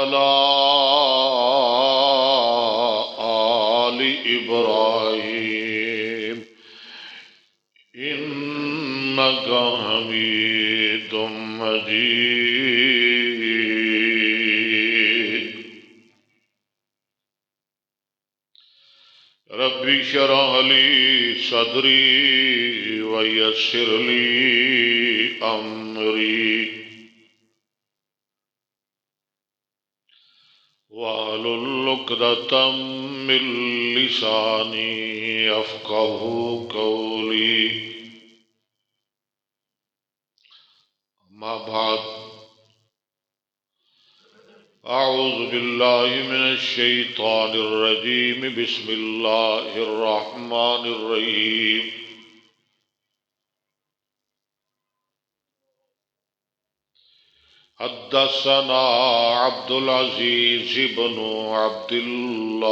وعلى آل إبراهيم إنك حميد مجيد. رب اشرح لي صدري ويسر لي أمري واحلل عقدة من لساني يفقهوا قولي. أما بعد، أعوذ بالله من الشيطان الرجيم. بسم الله الرحمن الرحيم. حدثنا عبد العزيز بن عبد الله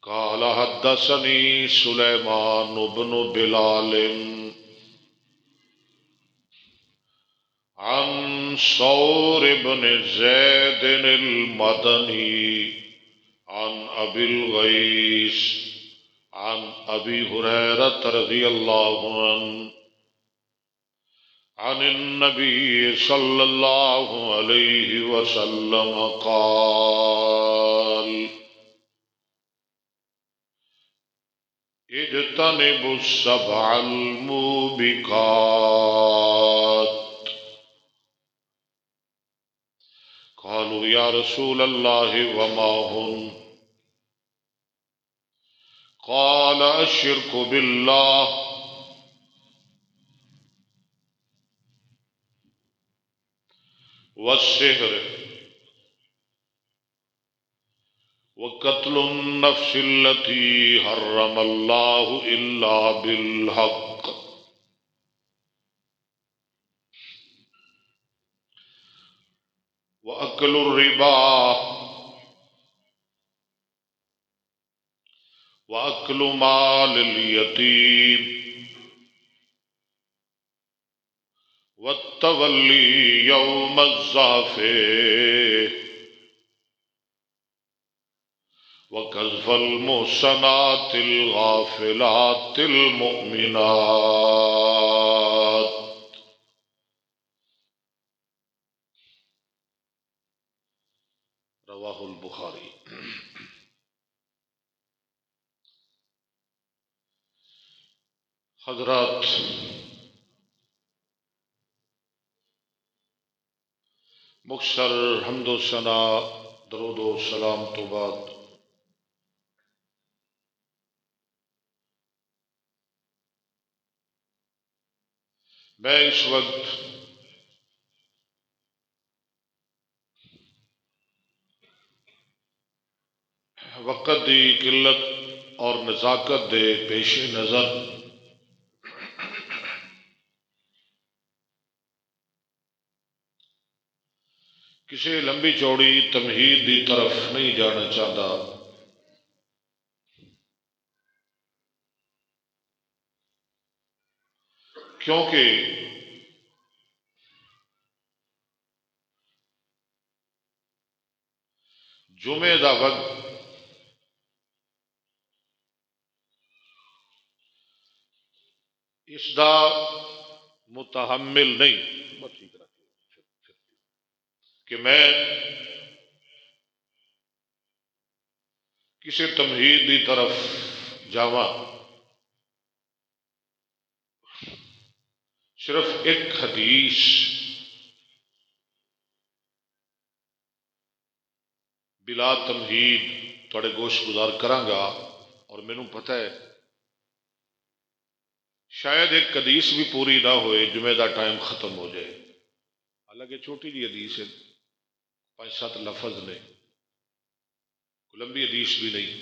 قال حدثني سليمان بن بلال عن ثور بن زيد المدني عن أبي الغيث عن أبي هريرة رضي الله عنه عن النبي صلى الله عليه وسلم قال: اجتنبوا السبع الموبقات. قالوا يا رسول الله وما هن؟ قال: الشرك بالله والسحر وقتل النفس التي حرم الله إلا بالحق وأكل الربا وأكل مال اليتيم والتولي يوم الزحف وقذف المحصنات الغافلات المؤمنات. رواہ البخاری. حضرات، مختصر حمد و ثنا، درود و سلام تو بعد میں اس وقت وقت دی قلت اور نزاکت دے پیش نظر کسی لمبی چوڑی تمہید دی طرف نہیں جانا چاہتا، کیونکہ جمعے دا وقت اس دا متحمل نہیں کہ میں کسی تمہید دی طرف جاواں. صرف ایک حدیث بلا تمہید تھوڑے گوش گزار کرانگا، اور مینوں پتہ ہے شاید ایک حدیث بھی پوری نہ ہوئے، جمعے دا ٹائم ختم ہو جائے. حالانکہ چھوٹی جی حدیث ہے، 5-7 لفظ نے، لمبی حدیث بھی نہیں.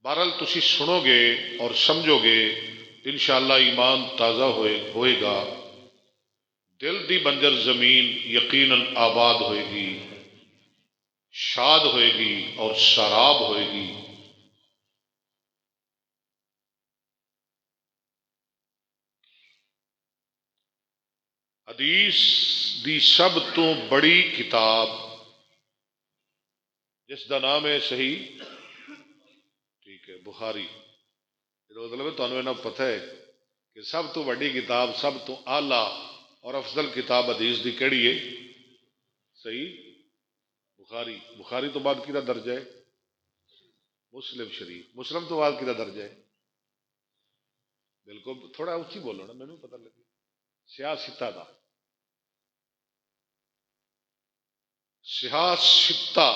بہرحال تسی سنو گے اور سمجھو گے، انشاءاللہ ایمان تازہ ہوئے گا، دل دی بنجر زمین یقیناً آباد ہوئے گی، شاد ہوئے گی اور سراب ہوئے گی. حدیث دی سب تو بڑی کتاب جس کا نام ہے صحیح ٹھیک ہے بخاری، مطلب تمہیں پتہ ہے کہ سب تو بڑی کتاب، سب تو آلہ اور افضل کتاب حدیث دی کیڑی ہے؟ صحیح بخاری۔ بخاری تو بعد کدا درجہ ہے؟ مسلم شریف۔ مسلم تو بعد کدا درجہ ہے؟ بالکل، تھوڑا اچھی بولو نا، مینوں پتہ لگے۔ سیاستہ دا سیاستہ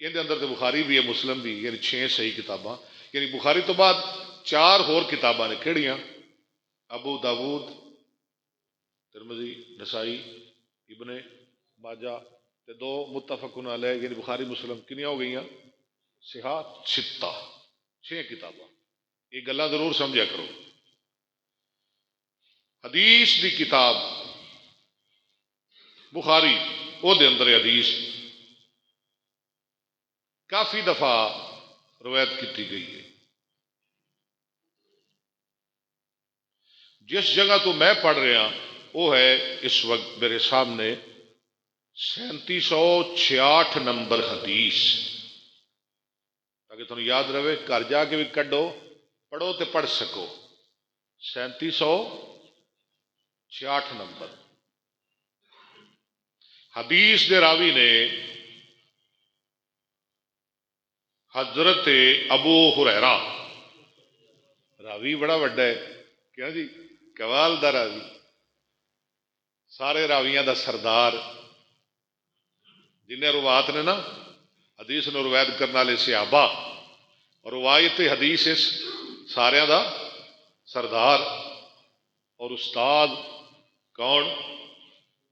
یہ اندر تو بخاری بھی ہے، مسلم بھی، یعنی 6 صحیح کتاباں، یعنی بخاری تو بعد 4 اور کتاباں نے کہڑیاں؟ ابو داود، ترمذی، نسائی، ابن ماجہ تے 2 متفقن علیہ، یعنی بخاری مسلم کنیاں ہو گئیاں؟ صحاح ستہ، 6 کتاباں۔ یہ گلاں ضرور سمجھا کرو۔ حدیث دی کتاب بخاری، او دے اندر حدیث کافی دفعہ روایت کی گئی ہے۔ جس جگہ تو میں پڑھ رہا وہ ہے اس وقت میرے سامنے 3766 نمبر حدیث، تاکہ تمہیں یاد رہے، گھر جا کے بھی کڈو، پڑھو تے پڑھ سکو۔ 3766 نمبر حدیث دے راوی نے حضرت ابو ہریرہ، راوی بڑا وڈا ہے کیا جی، کمال دا راوی، سارے راویاں دا سردار، جنہیں روایت نے نا حدیث نے روایت کرنے والے صحابہ اور روایت حدیث اس سارے دا سردار اور استاد کون؟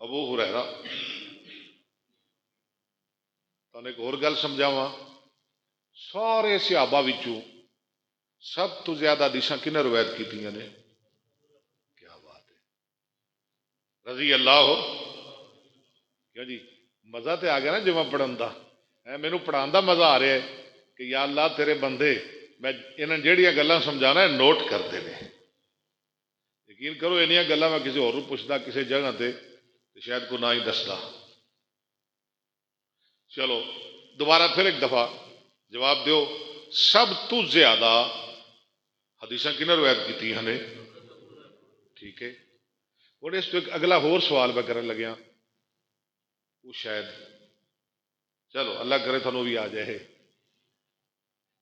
ابو ہریرہ۔ تمہیں ایک اور گل سمجھاواں، سارے صحابہ وچوں سب تو زیادہ حدیثاں کنے روایت کیتیاں نے؟ کیا بات ہے، رضی اللہ ہو کیا جی، مزہ تے آ گیا نا جمع پڑھن دا، مینوں پڑھان دا مزہ آ رہا ہے کہ یا اللہ تیرے بندے میں انہاں جہڑیاں گلاں سمجھانا ہے نوٹ کرتے ہیں۔ یقین کرو انہاں گلاں میں کسی اور پوچھدا کسی جگہ تے شاید کو نہ ہی دستا۔ چلو دوبارہ پھر ایک دفعہ جواب دیو، سب تو زیادہ حدیثاں کنہیں روایت کی نے؟ ٹھیک ہے، اور اس تو ایک اگلا ہور سوال میں کرنے لگیا، وہ شاید چلو اللہ کرے تھانوں بھی آ جائے۔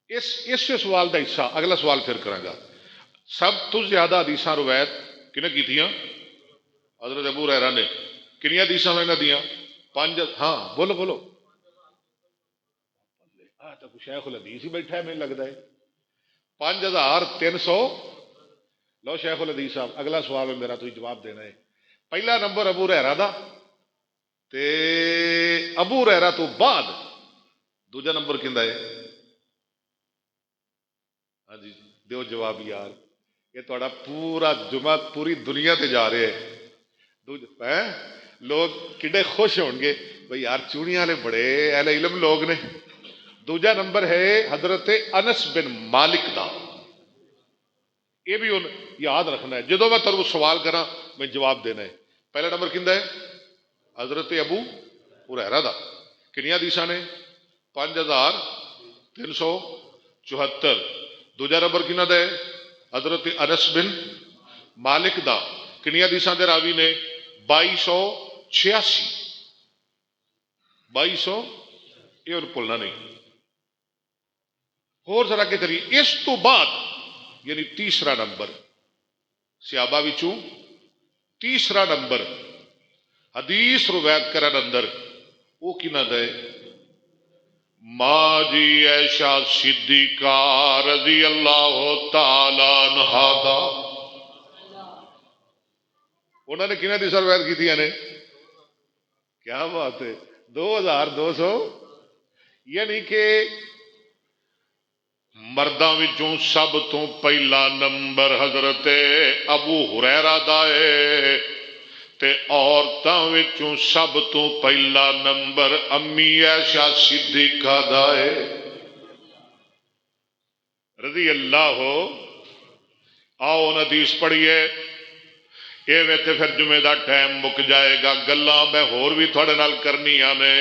اس سوال کا حصہ اگلا سوال پھر کراں گا۔ سب تو زیادہ حدیثاں روایت کنہیں کیتیاں؟ حضرت ابو ہریرہ نے۔ کنیاں حدیثاں انہاں دیاں؟ 5۔ ہاں بولو بولو، تو شیخ الحدیث ہی بیٹھا ہے مجھے لگتا ہے۔ 5300۔ لو شیخ الحدیث صاحب اگلا سوال ہے میرا، تو جواب دینا ہے۔ پہلا نمبر ابو ہریرہ دا، تے ابو ہریرہ تو بعد دوجا نمبر کیندا ہے؟ ہاں جی دیو جواب یار، یہ تہاڈا پورا جمعہ پوری دنیا تے جا رہے ہے، لوگ کڈے خوش ہون گے بھئی یار چوڑیاں والے بڑے اہل علم لوگ نے۔ دوجا نمبر ہے حضرت انس بن مالک دا، یہ بھی یاد رکھنا ہے جدو میں ترو سوال کرا میں جواب دینا ہے۔ پہلا نمبر کیندا ہے؟ حضرت ابو ہریرہ دا۔ کنیاں حدیثاں نے؟ 5374۔ دوجا نمبر کنہ دا ہے؟ حضرت انس بن مالک دا۔ کنیاں حدیثاں دے راوی نے؟ 2286۔ 2200، یہ اور بھولنا نہیں۔ اور ذرا کے کریے اس تو بعد یعنی تیسرا نمبر صحابہ وچوں تیسرا نمبر حدیث روایت کرن اندر وہ کنہ دے؟ ماں جی عائشہ صدیقہ رضی اللہ تعالی عنہا دا۔ انہوں نے کنہ حدیث روایت کی تھی نے؟ کیا بات ہے، 2200۔ یعنی کہ مرداں وچوں سب تو پہلا نمبر حضرت ابو ہریرہ دا ہے، تے عورتاں وچوں سب تو پہلا نمبر امی عائشہ صدیقہ دا ہے رضی اللہ ہو۔ آؤ حدیث پڑھیے۔ ایویں تے پھر جمعے دا ٹائم مک جائے گا. گلاں میں ہور بھی تھوڑے نال کرنیاں نے.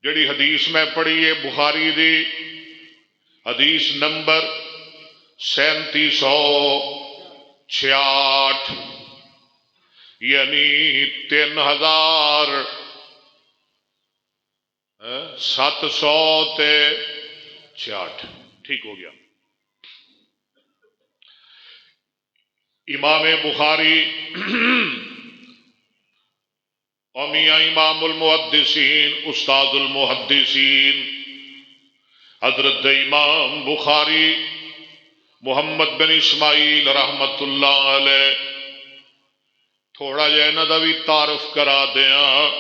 جڑی حدیث میں پڑھی ہے بخاری دی حدیث نمبر 3766 یعنی 3766 ٹھیک ہو گیا. امام بخاری اور میاں امام المحدثین استاد المحدثین حضرت امام بخاری محمد بن اسماعیل رحمت اللہ علیہ. تھوڑا جہا انہاں دا بھی تعارف کرا دیاں.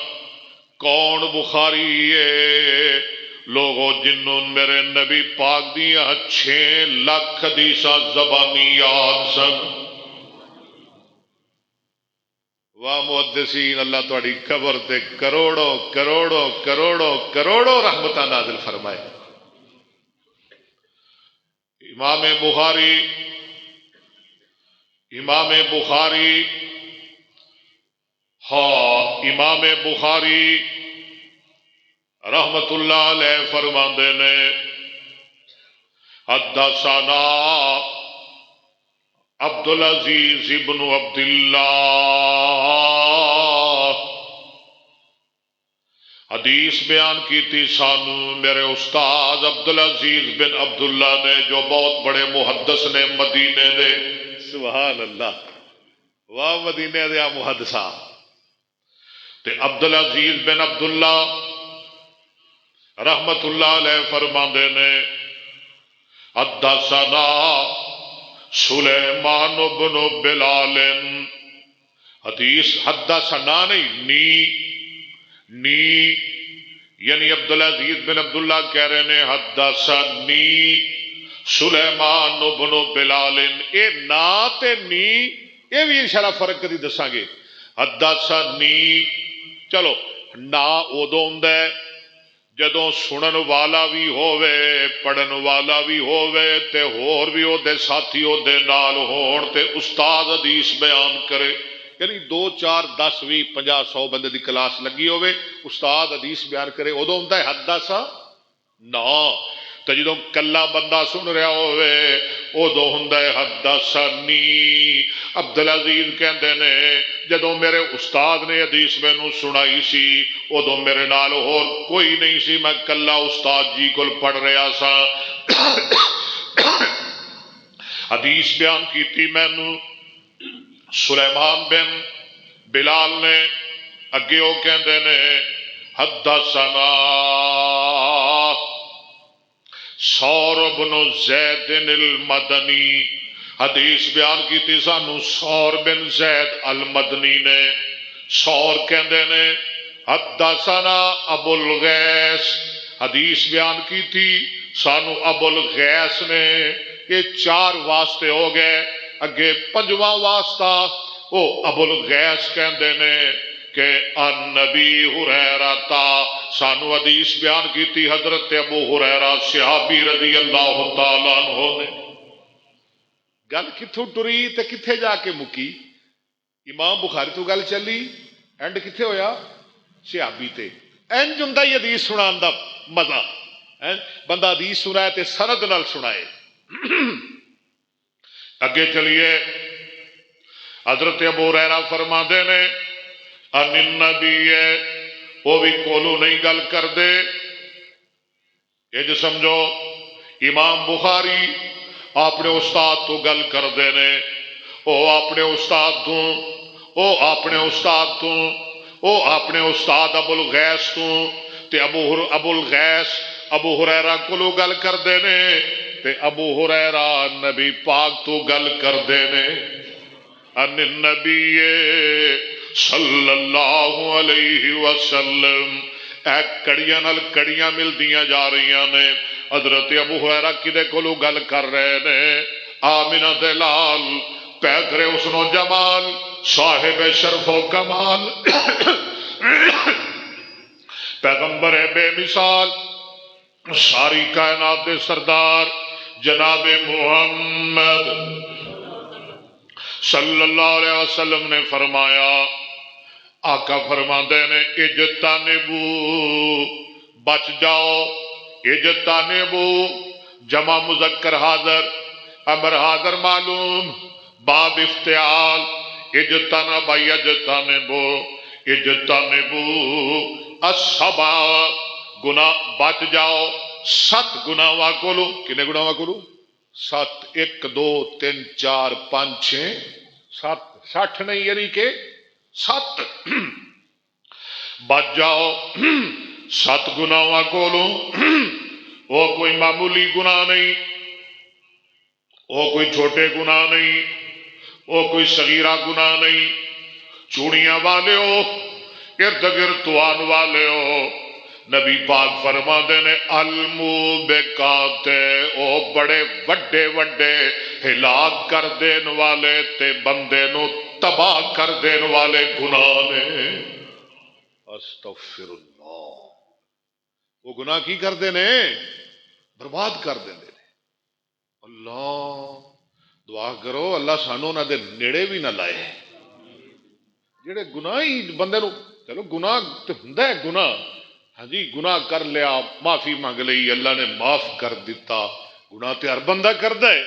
کون بخاری ہے؟ لوگوں جنوں میرے نبی پاک دیاں 6 لاکھ حدیثاں زبانی یاد سن. واہ محدثین اللہ تہاڈی قبر تے کروڑوں کروڑوں کروڑوں کروڑوں رحمتاں نازل فرمائے. امام بخاری ہاں امام بخاری رحمت اللہ علیہ فرماندے نے حدثنا عبد العزیز ابن عبد اللہ. حدیث بیان کی تھی سانو میرے استاد عبد العزیز بن عبد اللہ نے جو بہت بڑے محدث نے مدینے دے. سبحان اللہ. واہ مدینے دے محدثا. تے عبد العزیز بن عبد اللہ رحمت اللہ علیہ فرماندے نے حدثنا سلیمان بن بلال. حدیث حدثنا نہیں نی یعنی عبد العزیز بن عبد اللہ کہہ رہے نے حدثنی سلیمان بن بلال. اے نا تے نی اے بھی انشاءاللہ فرق کدی دساں گے. حدثنی چلو نا ادو ہوندا ہے جدوں سنن والا بھی ہووے پڑھن والا بھی ہووے تے ہور بھی او دے ساتھی او دے نال ہون تے استاد حدیث بیان کرے. یعنی 2 4 10 20 50 100 بندے دی کلاس لگی ہوئے استاد حدیث بیان کرے ادو ہوندا ہے حدثا نا. تے جدوں کلا بندہ سن رہا ہوئے ادو ہوندا ہے حدثنی. عبد العزیز کہندے نے جدوں میرے استاد نے حدیث مینوں سنائی سی ادو میرے نال ہور کوئی نہیں سی میں کلا استاد جی کول پڑھ رہا سا. حدیث بیان کیتی مینوں سلیمان بن بلال نے. اگے وہ کہندے نے حدثنا ثور بن زید المدنی. حدیث بیان کیتی سانو ثور بن زید المدنی نے. ثور کہندے نے حدثنا ابو الغیث. حدیث بیان کیتی سانو ابو الغیث نے. یہ 4 واسطے ہو گئے. اگے 5واں واسطہ او ابو الغیث کہندے نے کہ ان نبی ہریرہ سانو حدیث بیان کیتی حضرت ابو ہریرہ صحابی رضی اللہ تعالیٰ عنہ نے. گل کتھوں ٹری تے کتھے جا کے مکی؟ امام بخاری تو گل چلی اینڈ کتھے ہویا؟ صحابی تے. اینج ہوندا ہی حدیث سنان دا مزہ. بندہ حدیث سنائے تے سند نال سنائے. اگے چلیے حضرت ابو ہریرہ فرماندے نے ان النبی وہ بھی کولو نہیں گل کر دے. یہ جو سمجھو امام بخاری اپنے استاد تو گل کر دے نے. او اپنے استاد تو اپنے استاد ابو الغیث تو تے ابو الغیث ابو ہریرہ کولو گل کر دے نے تے ابو ہریرہ نبی پاک تو گل کر دے نے. ان النبی صلی اللہ علیہ وسلم. اے کڑیاں نال کڑیاں ملدیاں جا رہی نے. حضرت ابو ہریرہ کدے کولو گل کر رہے نے؟ آمنہ دے لال پیکرے حسن و جمال صاحب شرف و کمال پیغمبر بے مثال ساری کائنات دے سردار جناب محمد صلی اللہ علیہ وسلم نے فرمایا، آقا فرماندے نے اجتنبو، بچ جاؤ، اجتنبو جمع مذکر حاضر، امر حاضر معلوم، باب افتعال، اجتنب یجتنبو، اجتنبو السبع، گناہ بچ جاؤ 7 گناہاں کولو، کنے گناہاں کولو؟ 7، 1 2 3 4 5 6 7، 60 نہیں، یعنی کہ 7 بچ جاؤ 7 گناہاں کولو۔ وہ کوئی معمولی گناہ نہیں، وہ کوئی چھوٹے گناہ نہیں، وہ کوئی صغیرہ گناہ نہیں، چوڑیاں والے ہو، ارد گرد توان والے ہو، نبی پاک فرما نے الموبقات، او بڑے وڈے وڈے ہلاک کر دین والے تے بندے نو تباہ کر دین والے گناہ نے۔ استغفر اللہ، وہ گناہ کی کر دینے؟ برباد کر دینے۔ اللہ دعا کرو اللہ سانو نہ دے نیڑے بھی نہ لائے، جڑے گناہ ہی بندے نو، چلو گناہ تے ہوندا ہے گناہ، ہاں جی گناہ کر لیا معافی مانگ لئی اللہ نے معاف کر دیتا، گناہ تے ہر بندہ کردا ہے،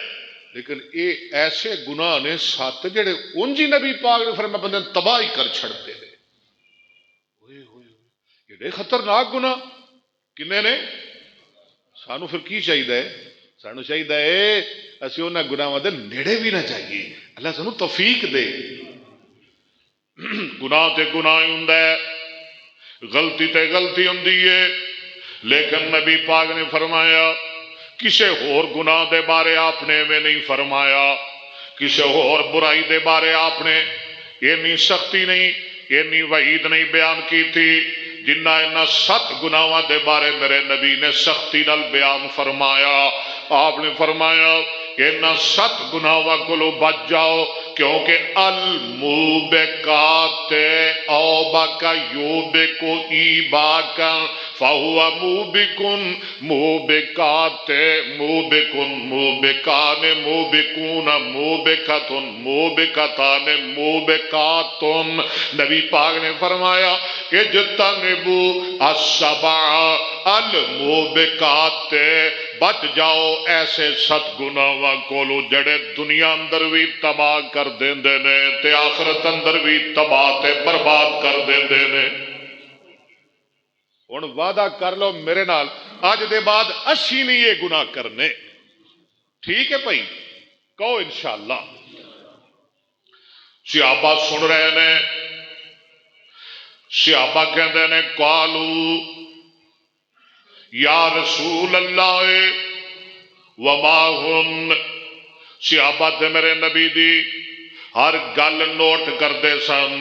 لیکن اے ایسے گناہ نے 7 جڑے انجی نبی پاک نے فرمایا بندے تباہی کر چھڑتے ہیں۔ ہوئے ہوئے ایڈے خطرناک گناہ کنے نے؟ سانو پھر کی چاہیے؟ سانو چاہیے اسی انہاں گناہاں دے نیڑے بھی نہ چاہیے، اللہ سانو توفیق دے۔ گناہ تے گناہ ہی ہوندا ہے، غلطی تے غلطی ہوندی ہے، لیکن نبی پاک نے فرمایا کسے اور گناہ دے بارے آپ نے میں نہیں فرمایا، کسے اور برائی دے بارے آپ نے اینی سختی نہیں، اینی وعید نہیں بیان کی تھی جنہ انہاں 7 گناہاں دے بارے میرے نبی نے سختی نال بیان فرمایا۔ آپ نے فرمایا کہ انہاں 7 گناہاں کو بچ جاؤ، کیونکہ الموبقات اوبکا یوبکو ایباکا فہو موبکن، موبقات موبکن، موبکان موبکون، موبکتن موبکتان موبقاتن۔ نبی پاک نے فرمایا اجتنبو السبع الموبقات، بچ جاؤ ایسے 7 گناہاں کولو جڑے دنیا اندر بھی تباہ کر دیندے نے تے آخرت اندر بھی تباہ تے برباد کر دیندے نے۔ ہن وعدہ کر لو میرے نال اج دے بعد اسی نہیں یہ گناہ کرنے، ٹھیک ہے بھائی؟ کہو انشاءاللہ۔ صحابہ سن رہے نے، صحابہ کہندے نے قالو یا رسول اللہ وما ہن، صحابہ تے میرے نبی دی ہر گل نوٹ کردے سن،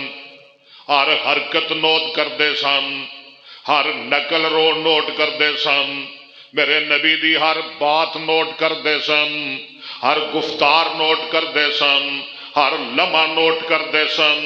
ہر حرکت نوٹ کردے سن، ہر نقل رو نوٹ کردے سن، میرے نبی دی ہر بات نوٹ کردے سن، ہر گفتار نوٹ کردے سن، ہر لمحہ نوٹ کردے سن،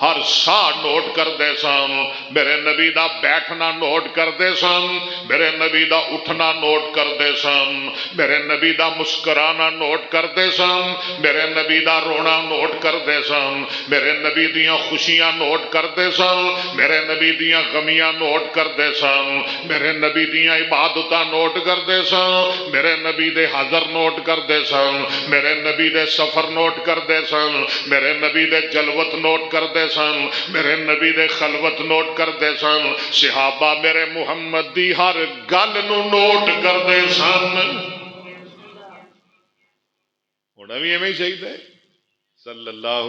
ہر سا نوٹ کردے سن، میرے نبی دا بیٹھنا نوٹ کردے سن، میرے نبی دا اٹھنا نوٹ کردے سن، میرے نبی دا مسکرانا نوٹ کردے سن، میرے نبی دا رونا نوٹ کردے سن، میرے نبی دیاں خوشیاں نوٹ کردے سن، میرے نبی دیاں غمیاں نوٹ کردے سن، میرے نبی دیاں عبادتاں نوٹ کردے سن، میرے نبی دے حضر نوٹ کردے سن، میرے نبی دے سفر نوٹ کردے سن، میرے نبی دے جلوت نوٹ کردے سن، میرے نبی دے خلوت نوٹ کردے سن، صحابہ میرے محمد دی ہر گل نو نوٹ کردے سن۔ ہونا بھی ایویں چاہیے صلی اللہ،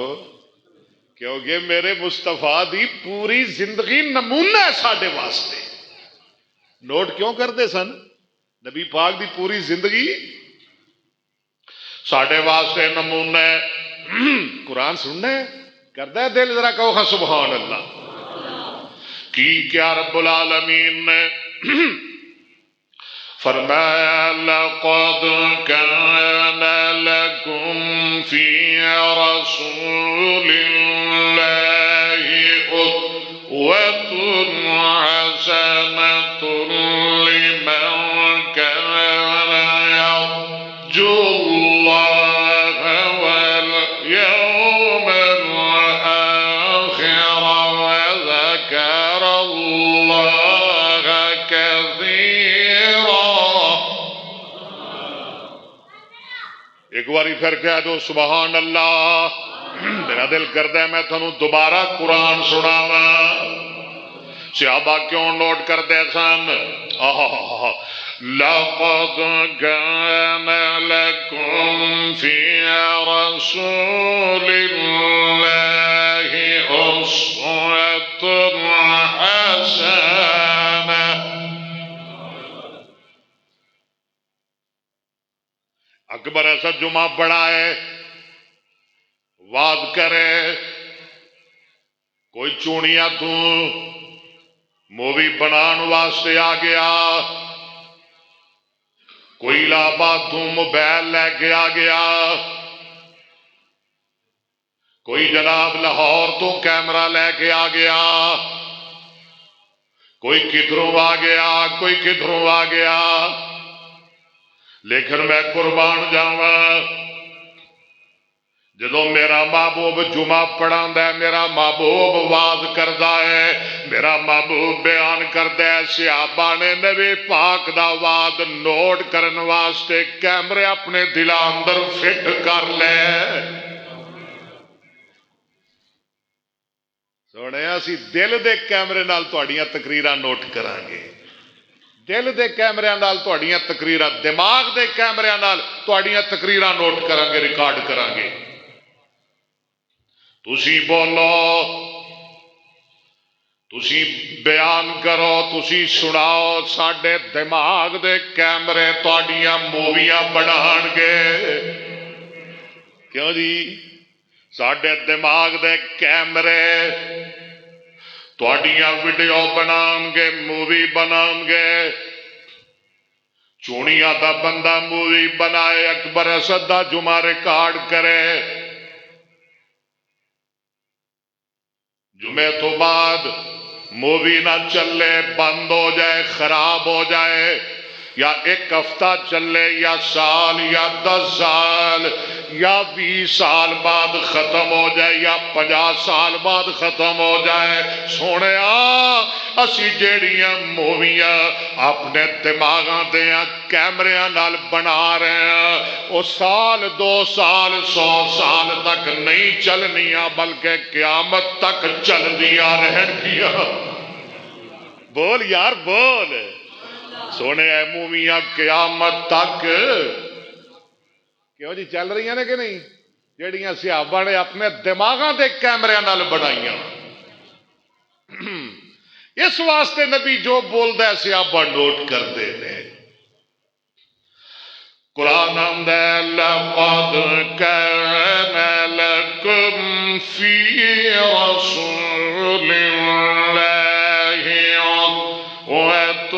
کیونکہ میرے مصطفیٰ دی پوری زندگی نمونہ ہے ساڈے واسطے۔ نوٹ کیوں کرتے سن؟ نبی پاک دی پوری زندگی ساڈے واسطے نمونہ ہے۔ قرآن سننا ہے کرتا ہے دل، ذرا کہو سبحان اللہ۔ کی کیا رب العالمین نے فرمایا لقد كان لكم في رسول الله أسوة حسنة لمن كان يرجو الله واليوم ایک باری پھر کہہ دو سبحان اللہ. میرا دل کرتا ہے میں تھانوں دوبارہ قرآن سناواں. صحابہ کیوں نوٹ کرتے سن؟ لَقَدْ كَانَ لَكُمْ فِي رَسُولِ اللَّهِ أُسْوَةٌ حَسَنَةٌ. اکبر اسد جمعہ پڑھائے، وعظ کرے، کوئی چونیاں تو مووی بنان واسطے آ گیا، کوئی الہ آباد تو موبائل لے کے آ گیا، کوئی جناب لاہور تو کیمرہ لے کے آ گیا، کوئی کدھروں آ گیا، کوئی کدھروں آ گیا. لیکن میں قربان جاواں، جدو میرا محبوب جمعہ پڑھاندا ہے، میرا محبوب واز کردا ہے، میرا محبوب بیان کردا ہے، صحابہ نے نبی پاک دا واز نوٹ کرن واسطے کیمرے اپنے دل اندر فٹ کر لے. سونے اسی دل دے کیمرے نال تہاڈیاں تقریراں نوٹ کران گے، دل دے کیمرے نال تہاڈیاں تقریراں، دماغ دے کیمرے نال تہاڈیاں تقریراں نوٹ کران گے، ریکارڈ کران گے. تسی بولو، تسی بیان کرو، تسی سناؤ، ساڈے دماغ دے کیمرے تہاڈیاں موویاں بنان گے. کیوں جی؟ ساڈے دماغ دے کیمرے تہاڈیاں ویڈیو بنان گے، مووی بنان گے. چونیاں دا بندہ مووی بنائے، اکبر اسد دا جمعہ ریکارڈ کرے، جمعے تو بعد مووی نہ چلے، بند ہو جائے، خراب ہو جائے، یا ایک ہفتہ چلے، یا سال، یا 10 سال، یا 20 سال بعد ختم ہو جائے، یا 50 سال بعد ختم ہو جائے. سونے اسی جیڑیاں موویاں اپنے دماغاں دیاں کیمریاں نال بنا رہے ہیں، وہ سال 2 سال 100 سال تک نہیں چلنیاں، بلکہ قیامت تک چل دیا رہن گیا. بول یار بول. سونے اے موویاں قیامت تک کیوں جی چل رہی ہیں کہ نہیں؟ جیڑیاں صحابہ نے اپنے دماغاں دے کیمرے نال بنائیاں. اس واسطے نبی جو بولدا ہے صحابہ نوٹ کرتے ہیں. قرآن آندا ہے لقد كان لكم في رسول الله أسوة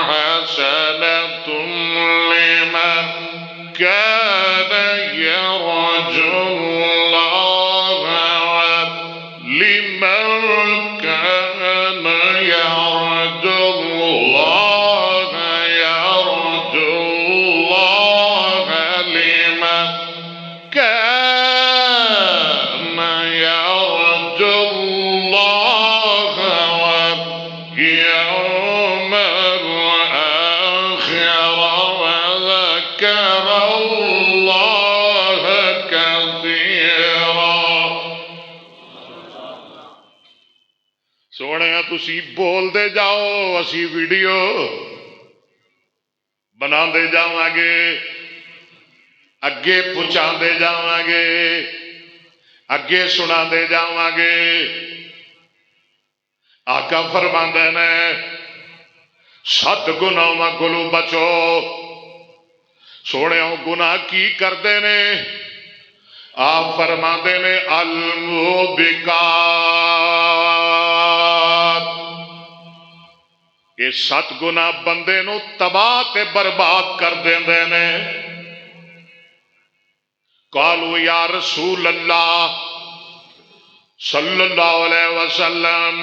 حسنة لمن كان يرجو الله لمن كان يرجو الله يرجو الله لمن كان يرجو الله واليوم الآخر وذكر الله كثيرا. سونے تسی بول دے جاؤ، اسی ویڈیو بنا دے جاواں گے، اگے پہنچا دے جاواں گے، اگے سنا دے جاواں گے. آقا فرماندے نے 7 گناہاں کولوں بچو. سونے گناہ کی کردے نے؟ آپ فرماندے نے الموبقات. یہ 7 گناہ بندے نو تباہ تے برباد کر دیندے نے. قالوا یا رسول اللہ صلی اللہ علیہ وسلم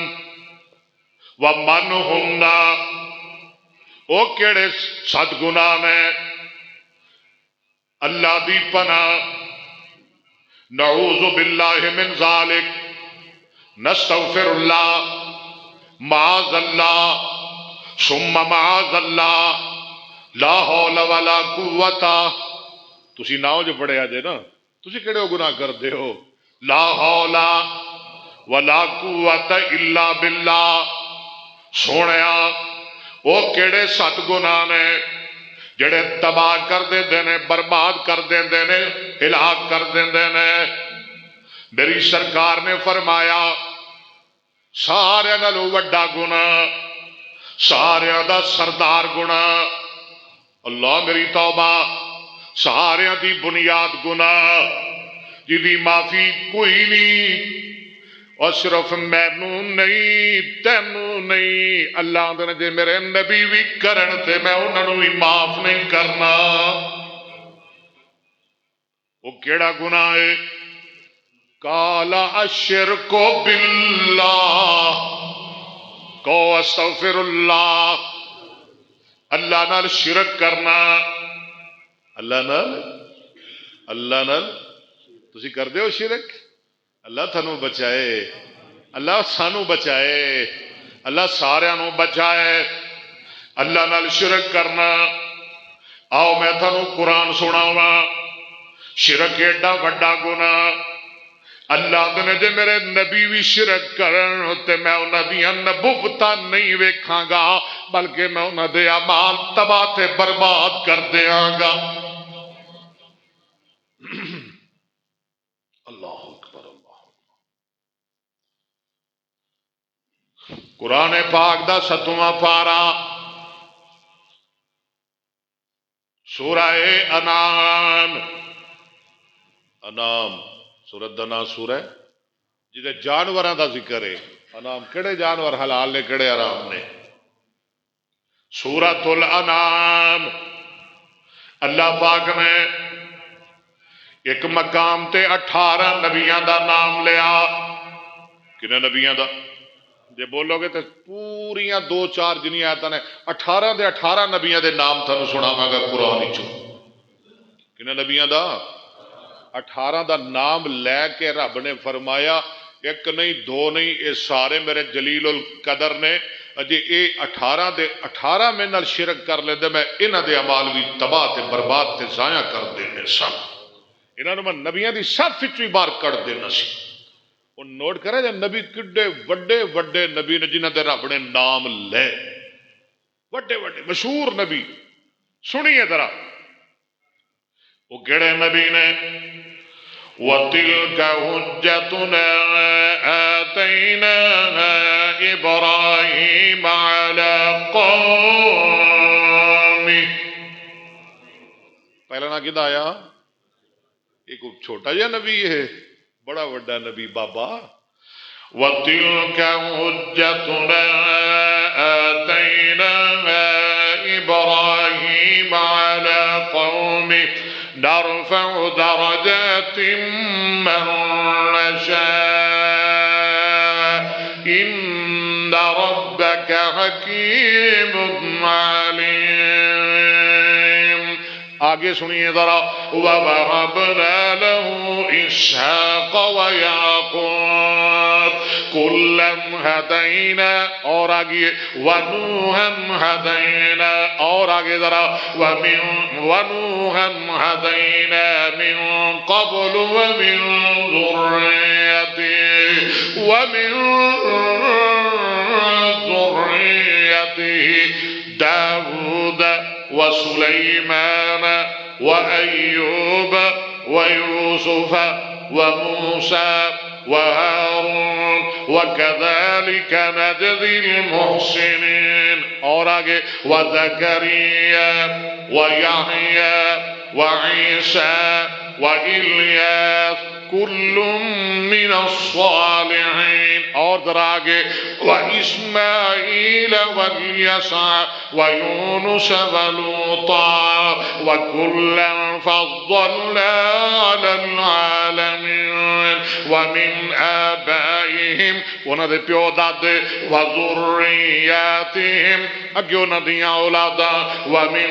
ومن ہن، او کیڑے 7 گناہ نے؟ اللہ دی پناہ، نعوذ باللہ من ذالک، نستغفر اللہ، معاذ اللہ ثم معاذ اللہ، لا حول ولا قوة تسی ناؤ جو پڑھے آجے نا تسی کہڑے ہو گناہ کر دے ہو لا حول ولا قوت الا باللہ سونیا وہ کہڑے ست گناہ نے جڑے تباہ کر دے نے برباد کر دے نے ہلاک کر دے نے میری سرکار نے فرمایا سارے نالوں وڈا گناہ سارے دا سردار گناہ اللہ میری توبہ سارے دی بنیاد گناہ جدی معافی کوئی نہیں اور صرف مینوں نہیں تینوں نہیں اللہ دے جے میرے نبی بھی کرن تے میں انہاں بھی معاف نہیں کرنا وہ کیڑا گناہ ہے کالا الشرک باللہ کو استغفر اللہ اللہ نال شرک کرنا اللہ نال تسی کر دے ہو شرک اللہ تھانو بچائے اللہ سانو بچائے اللہ سارے نو بچائے اللہ نال شرک کرنا آؤ میں تھانو قرآن سناواں شرک ایڈا وڈا گناہ اللہ دے جے میرے نبی بھی شرک کرن تے میں انہاں دیاں نبوتاں نہیں ویکھاں گا بلکہ میں انہاں دے اعمال تباہ تے برباد کر دیاں گا اللہ اکبر اللہ قرآن پاک دا 7واں پارا سورہ انعام انعام سورت دا نام سورہ جدے جانوراں دا ذکر ہے انعام کڑے جانور حلال نے کڑے حرام نے سورۃ الانعام اللہ پاک نے ایک مقام تے 18 نبیاں دا نام لیا کنے نبیاں دا جے بولو گے تو پوریاں 2-4 جنیاں آیتاں نے 18 دے 18 نبیاں دے نام تھانوں سناواں گا قرآن وچوں کنے نبیاں دا 18 دا نام لے کے رب نے فرمایا ایک نہیں دو نہیں اے سارے میرے جلیل القدر نے اجے اے 18 دے 18 میں نال شرک کر لیندے میں انہاں دے اعمال بھی تباہ تے برباد تے ضائع کر دینے سن انہاں نوں میں نبیاں دی صف وچ بھی باہر کر دینا سی ان نوٹ کرے جے نبی کڈے وڈے وڈے نبی نے جنہاں دے رب نے نام لے وڈے وڈے مشہور نبی سنیے ذرا وہ کیڑے نبی نے وَتِلْكَ حُجَّتُنَا آتَيْنَاهَا إِبْرَاهِيمَ عَلَى قَوْمِهِ پہلا نا کدھا آیا ایک چھوٹا جا نبی ہے بڑا وڈا نبی بابا وَتِلْكَ حُجَّتُنَا آتَيْنَاهَا إِبْرَاهِيمَ عَلَى قَوْمِهِ نرفع درجات من نشاء إن ربك حكيم عليم آگے سنیے ذرا وَوَهَبْنَا لَهُ إِسْحَاقَ وَيَعْقُوبَ كُلًّا هَدَيْنَا اور آگے وَنُوحًا هَدَيْنَا اور آگے ذرا وَنُوحًا هَدَيْنَا مِن قَبْلُ وَمِن ذُرِّيَّتِهِ داود وسليمان وأيوب ويوسف وموسى وهارون وكذلك نجزي المحسنين اور آگے وزكريا ويحيى وعيسى وإلياس كل من الصالحين اور ذرا آگے وإسماعيل واليسع ويونس ولوطا وكلا فضلنا على العالمين ومن آبائهم آبائہم انہاں دے پیو دادے وذریاتہم اگے انہاں دیاں اولاداں ومن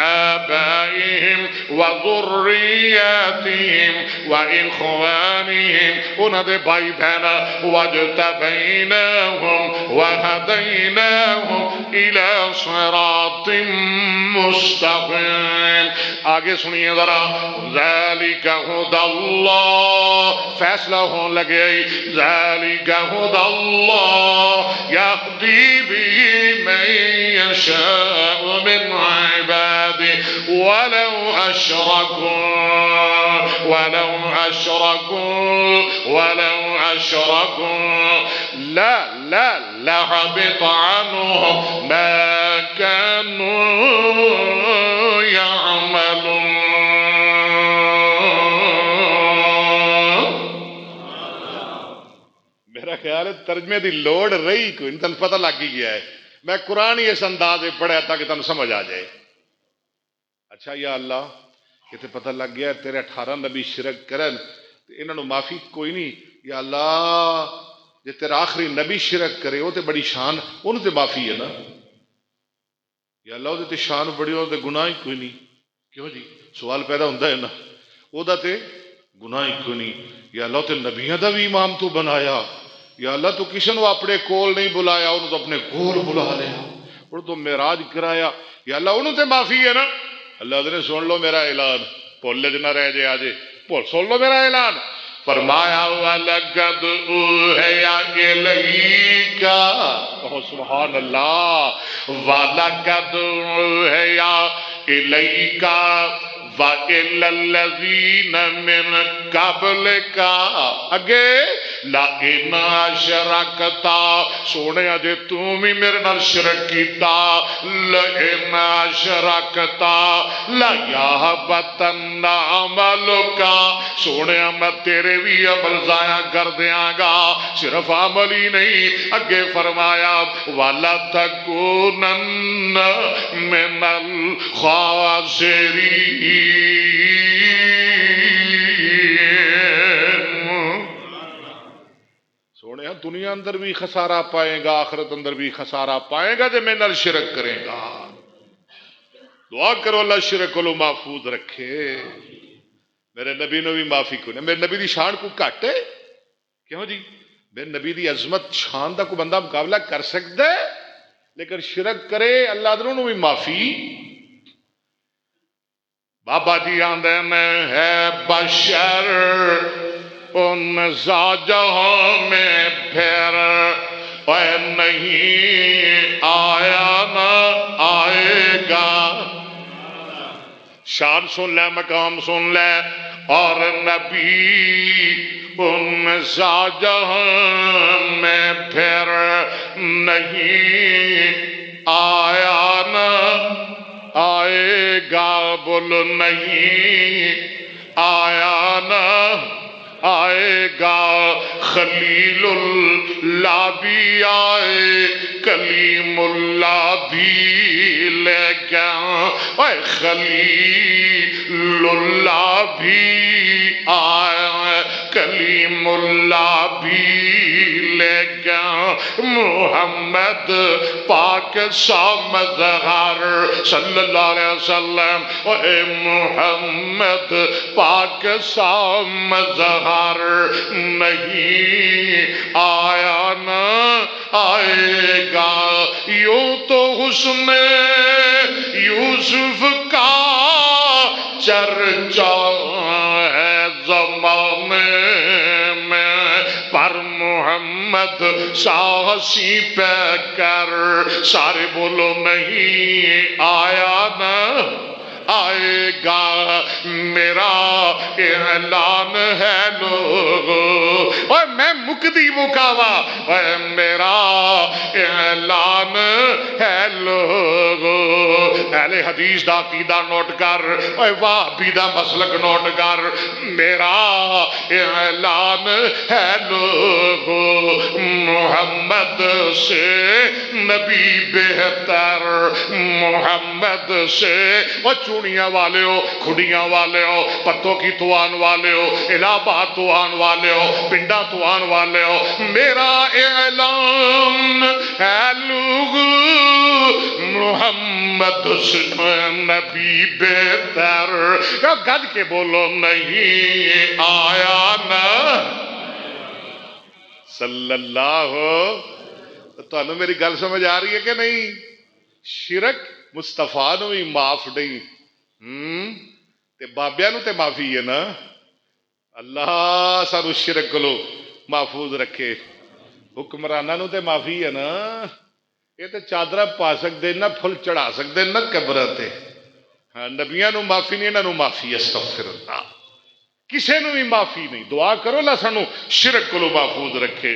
آبائہم وذریاتہم واخوانہم انہاں دے بھائی بہنا واجتبیناہم وہدیناہم الی صراط مستقیم. آگے سنیے ذرا ذالک ھدی اللہ فیصلہ ہون لگے ذالک ھدی اللہ یہدی بہ من یشاء من عبادہ ولو اشرکوا لحبط عنهم ما كانوا يعملون. میرا خیال ہے ترجمے دی لوڑ رہی کوئی نہیں، تن پتہ لگ ہی گیا ہے. میں قرآن ہی اس انداز میں پڑھا تاکہ تن سمجھ آ جائے. اچھا یا اللہ کہ تے پتہ لگ گیا تیرے 18 نبی شرک کرن انہاں نو معافی کوئی نہیں. یا اللہ جے تیرا آخری نبی شرک کرے وہ تے بڑی شان انہوں تے معافی ہے نا. یا اللہ وہ تے شان بڑی وہ تے گناہ ہی کوئی نہیں. کیوں جی سوال پیدا ہوتا ہے نا وہ تے گناہ ہی کوئی نہیں. یا اللہ تے نبیوں دا بھی امام تو بنایا. یا اللہ تو کسی نے اپنے کول نہیں بلایا انہوں تو اپنے کول بلا لیا اور تو معراج کرایا. یا اللہ انہوں تے معافی ہے نا. اللہ نے سن لو میرا اعلان بھول نہ رہ جائے آج سن لو میرا اعلان. فرمایا وَلَقَدْ أُوحِيَ إِلَيْكَ سبحان اللہ وَلَقَدْ أُوحِيَ إِلَيْكَ وَإِلَى الَّذِينَ مِنْ قَبْلِكَ اگے لَئِنْ أَشْرَكْتَ سونے اجے تُو بھی میرے نال شرک کیتا لَئِنْ أَشْرَكْتَ لَيَحْبَطَنَّ عَمَلُكَ سونے میں تیرے بھی عمل ضائع کر دیاں گا. صرف عمل ہی نہیں اگے فرمایا وَلَتَكُونَنَّ مِنَ الْخَاسِرِينَ. سونے دنیا اندر بھی خسارہ پائے گا آخرت اندر بھی خسارہ پائے گا جب میں نال شرک کرے گا. دعا کرو اللہ شرک کو محفوظ رکھے. میرے نبی نے بھی معافی کو نہیں. میرے نبی دی شان کو گھٹ ہے کیوں جی میرے نبی دی عظمت شان دا کوئی بندہ مقابلہ کر سکتا ہے لیکن شرک کرے اللہ دنوں بھی معافی. بابا جی آندے ہے بشر ان جہاں میں پھر نہیں آیا نہ آئے گا. شان سن لے مقام سن لے اور نبی ان جہاں میں پھر نہیں آیا نہ آئے گا. بول نہیں آیا نہ آئے گا. خلیل اللہ بھی آئے کلیم اللہ بھی لے گیا. خلیل اللہ بھی آئے کلیم اللہ بھی لے گیا. محمد پاک مظہر صلی اللہ علیہ وسلم اے محمد پاک مظہر نہیں آیا نہ آئے گا. یوں تو حسن یوسف کا چرچا ہے زمانے میں پر محمد ساہسی پہ کر سارے بولو نہیں آیا نہ آئے گا. میرا اعلان ہے لوگو اور میں مکدی مکاوا میرا اعلان ہے لوگو. اہل حدیث دا عقیدہ نوٹ کر وہابی دا مسلک نوٹ کر. میرا اعلان ہے لوگو محمد سے نبی بہتر محمد سے. وہ چوڑیاں والے ہو کھڑیاں والے ہو پتوں کی توان والے ہو الہ آباد تو آن والے ہو، پنڈا تو آن والے ہو، میرا اعلان ہے لوگ محمد نبی بہتر، گد کے بولو نہیں آیا نا صلی اللہ تو انہوں میری گل سمجھ آ رہی ہے کہ نہیں؟ شرک مصطفیٰ نو ہی معاف نہیں تے بابیاں نو تے معافی ہے نا۔ اللہ سانو شرک کولو محفوظ رکھے، حکمراناں نو تے معافی ہے نا، یہ تے چادرہ پا سکتے نہ پھل چڑھا سکتے نہ قبراں تے، ہاں نبیاں نو معافی نہیں، انہاں نو معافی، استغفر اللہ، کسے نو بھی معافی نہیں۔ دعا کرو اللہ سانو شرک کولو محفوظ رکھے۔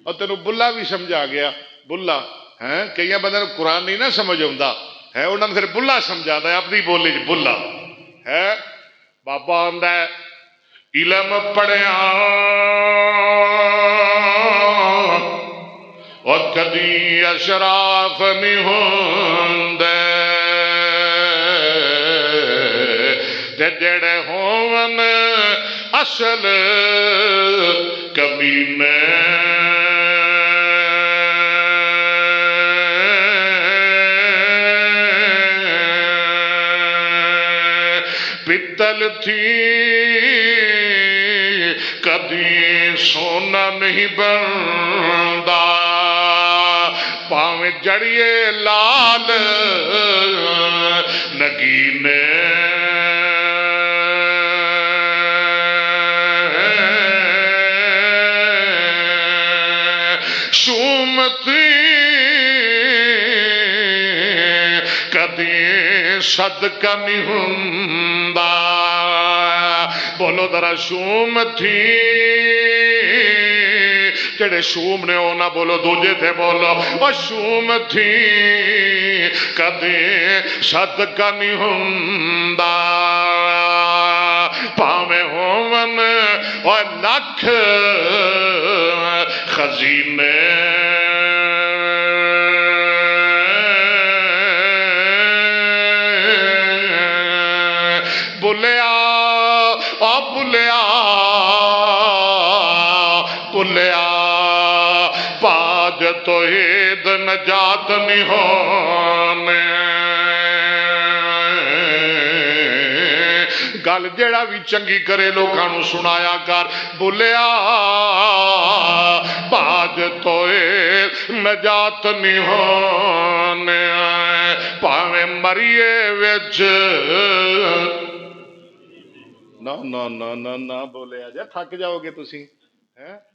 اور تینوں بلا بھی سمجھا گیا، بلا ہے کئی بندے قرآن نہیں نہ سمجھ آتا ہے، انہوں نے پھر بلا سمجھا ہے اپنی بولی بلا ہے۔ بابا آندا ہے علم پڑھیا اور کدی اشراف نہیں ہوندے تے جڑے ہون اصل کمینے پتل تھی کدی سونا نہیں بندا پاویں جڑیے لال نگینے شومتی کدی صدقہ نہیں ہوندا، بولو ذرا شوم تھی جڑے شوم نے وہ نہ بولو دوجے تھے بولو، اور شوم تھی کدی صدقہ نہیں ہوندا پاویں ہون اور لکھ خزینے بلیا بلیا بلیا باج توحید نجات نہیں ہونے گل جیڑا بھی چنگی کرے لوگوں سنایا کر، بلیا باج توحید نجات نہیں ہونے پاویں مریے وچ نہ بولیا جا تھک جاؤ گے تسی،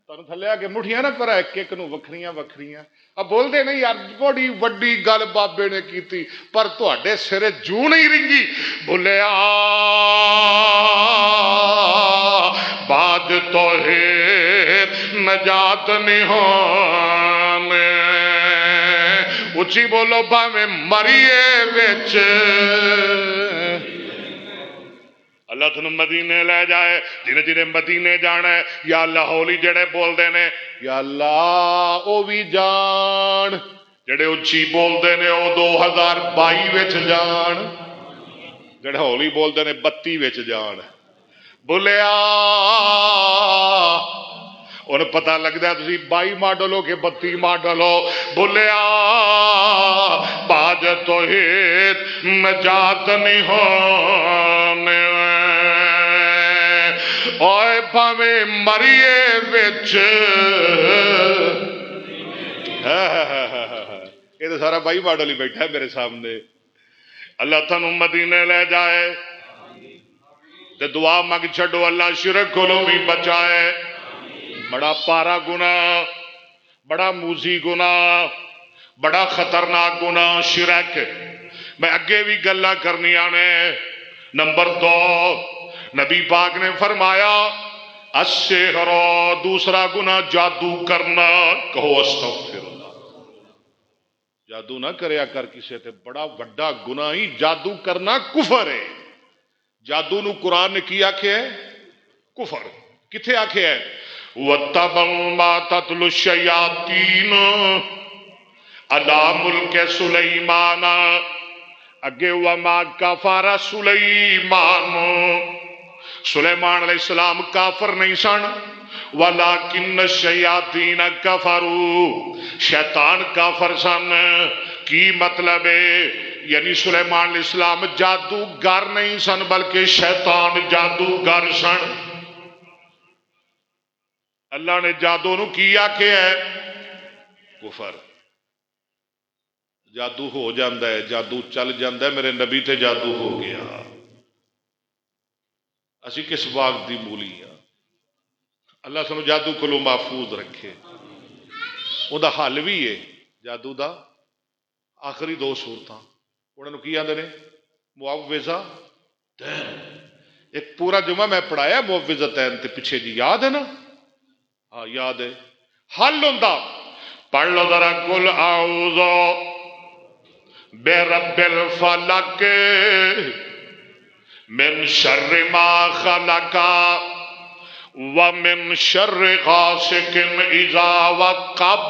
تمہیں تھلے آ کے مٹھیاں نہ کرا ایک ایک نو وکھریاں وکھریاں، اب بول دے نہیں یار بڑی وڈی گل بابے نے کیتی پر تواڈے سرے جو نہیں رنگی، بھلیا بعد توحید نجات نہیں ہونے، اچھی بولو باویں مریے وچ اللہ تھنو مدینے لے جائے، جنہیں جنہیں مدینے جانا ہے یا اللہ ہولی جڑے بول دینے یا اللہ او بھی جان، جڑے اچھی بول دینے او 2022 وچ جان، جڑے ہولی بول دینے 32 وچ جان، بولیا انہیں پتہ لگتا ہے تسی 22 ماڈل ہو کہ 32 ماڈل ہو، بولیا باج توحید نجات نہیں ہونے اوئے پاویں مریے وچ یہ تو سارا 22 ماڈل ہی بیٹھا ہے میرے سامنے۔ اللہ تھانو مدینے لے جائے تے دعا مانگ چھڈو اللہ شرک کولوں بھی بچائے، بڑا پارا گناہ، بڑا موزی گناہ، بڑا خطرناک گناہ شرک۔ میں اگے بھی گلا کرنی آنے۔ نمبر 2 نبی پاک نے فرمایا السحر، دوسرا گناہ جادو کرنا، کہو استغفر اللہ، جادو نہ کریا کر کسے تے، بڑا وڈا گناہ ہی جادو کرنا کفر ہے۔ جادو نو قرآن نے کی آکھے ہے؟ کفر۔ کتھے آکھے ہے؟ وَاتَّبَعُوا مَا تَتْلُو الشَّيَاطِينُ عَلَىٰ مُلْكِ سُلَيْمَانَ، اگے وَمَا كَفَرَ سُلَيْمَانُ، سلیمان علیہ السلام کافر نہیں سن، وَلَٰكِنَّ الشَّيَاطِينَ كَفَرُوا، شیطان کافر سن۔ کی مطلب ہے؟ یعنی سلیمان علیہ السلام جادوگر نہیں سن بلکہ شیطان جادوگر سن۔ اللہ نے جادو نو کیا کہ ہے کفر۔ جادو ہو جاندہ ہے، جادو چل جاندہ ہے، میرے نبی تے جادو ہو گیا۔ اسی کس باغ دی مولی ہاں، اللہ سانو جادو کولوں محفوظ رکھے۔ وہ دا حل بھی ہے جادو دا، آخری دو صورتاں انہوں کی آندے نے معوذہ تین۔ ایک پورا جمعہ میں پڑھایا معوذہ تین تے پیچھے جی، یاد ہے نا؟ ہاں یاد ہے۔ حل ہوندا پڑھ لو ذرا، قل اعوذ برب الفلق من شر ما خلق ومن شر غاسق اذا وقب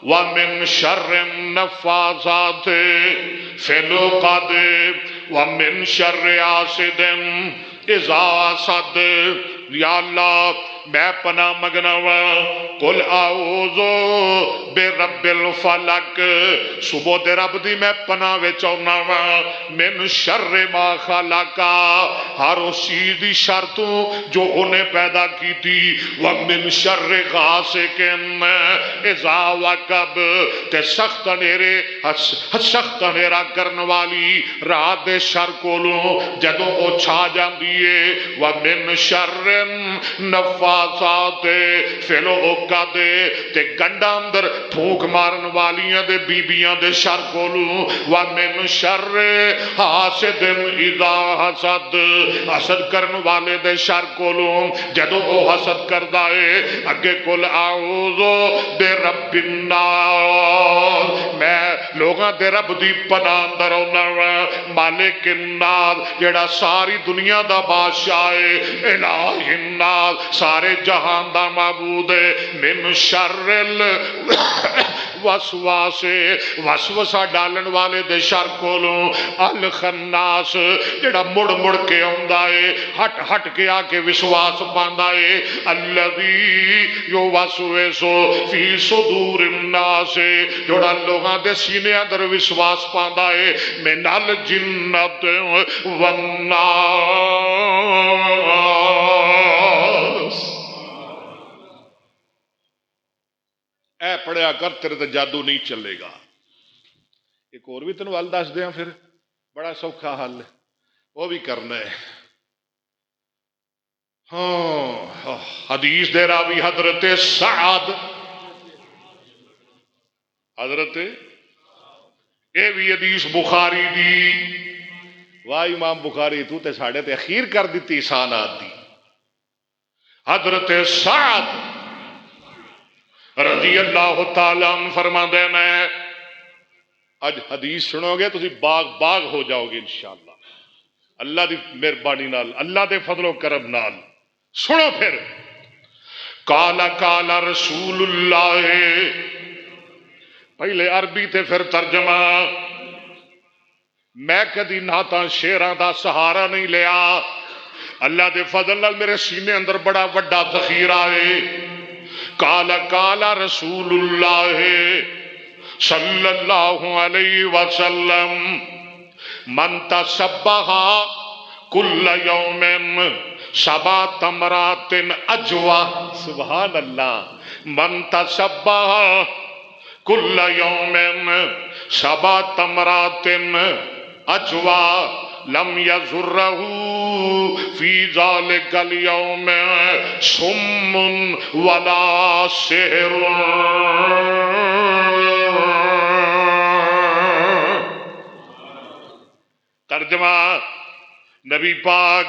ومن شر النفاثات في العقد ومن شر حاسد اذا حسد۔ یا اللہ میں پناہ منگنا وا، قل اعوذ برب الفلق، صبح دے رب دی میں پناہ وچ آنا وا، من شر ما خلق، ہر اس چیز دی شر تو جو انہیں پیدا کی تھی، ومن شر غاسق اذا وقب، تے سخت اندھیرا کرن والی رات دے شر کولوں جدوں او چھا جاندی ہے، ومن شر نفاثات فی العقد، تے گنڈا اندر پھونک مارن والیاں دے بیبیاں دے شر کولوں، ومن شر حاسد اذا حسد، حسد کرن والے دے شر کولوں جدوں او حسد کردا ہے۔ اگے قل اعوذ برب الناس، میں لوگاں دے رب دی پناہ اندر آنا وا، مالک الناس جڑا ساری دنیا دا بادشاہ ہے، الہ الناس سارے جہان دا معبود ہے، من شر وسواس، وسوسہ ڈالن والے دے شر کولوں، الخناس جڑا مڑ مڑ کے آندا ہے، ہٹ ہٹ کے آ کے وسواس پاندا ہے، الذی یوسوس فی صدور الناس، جڑا لوگاں دے سینے اندر وسواس پاندا ہے، من الجنت والناس۔ اے پڑھیا کر، تیرے تے جادو نہیں چلے گا۔ ایک اور بھی تینوں حل دس دیاں، پھر بڑا سوکھا حل ہے، وہ بھی کرنا ہے۔ ہاں، حدیث دے راوی حضرت سعد، حضرت اے بھی حدیث بخاری دی، واہ امام بخاری تو تے ساڑھے تے اخیر کر دیتی احسانات دی۔ حضرت سعد رضی اللہ تعالیٰ عنہ فرما دے، میں اج حدیث سنو گے تسی باغ باغ ہو جاؤ گے انشاءاللہ، اللہ دی مہربانی نال، اللہ دے فضل و کرم نال۔ سنو پھر، کالا کالا رسول اللہ، پہلے عربی تے پھر ترجمہ۔ میں کدی نعتاں شعراں دا سہارا نہیں لیا، اللہ دے فضل نال میرے سینے اندر بڑا وڈا ذخیرہ ہے۔ کالا کالا رسول اللہ صلی اللہ علیہ وسلم، من تسبح کل یوم سبع تمرات اجوا، سبحان اللہ، من تسبح کل یوم سبع تمرات اجوا لم یضرہ فی ذالک الیوم سم ولا سحر۔ ترجمہ، نبی پاک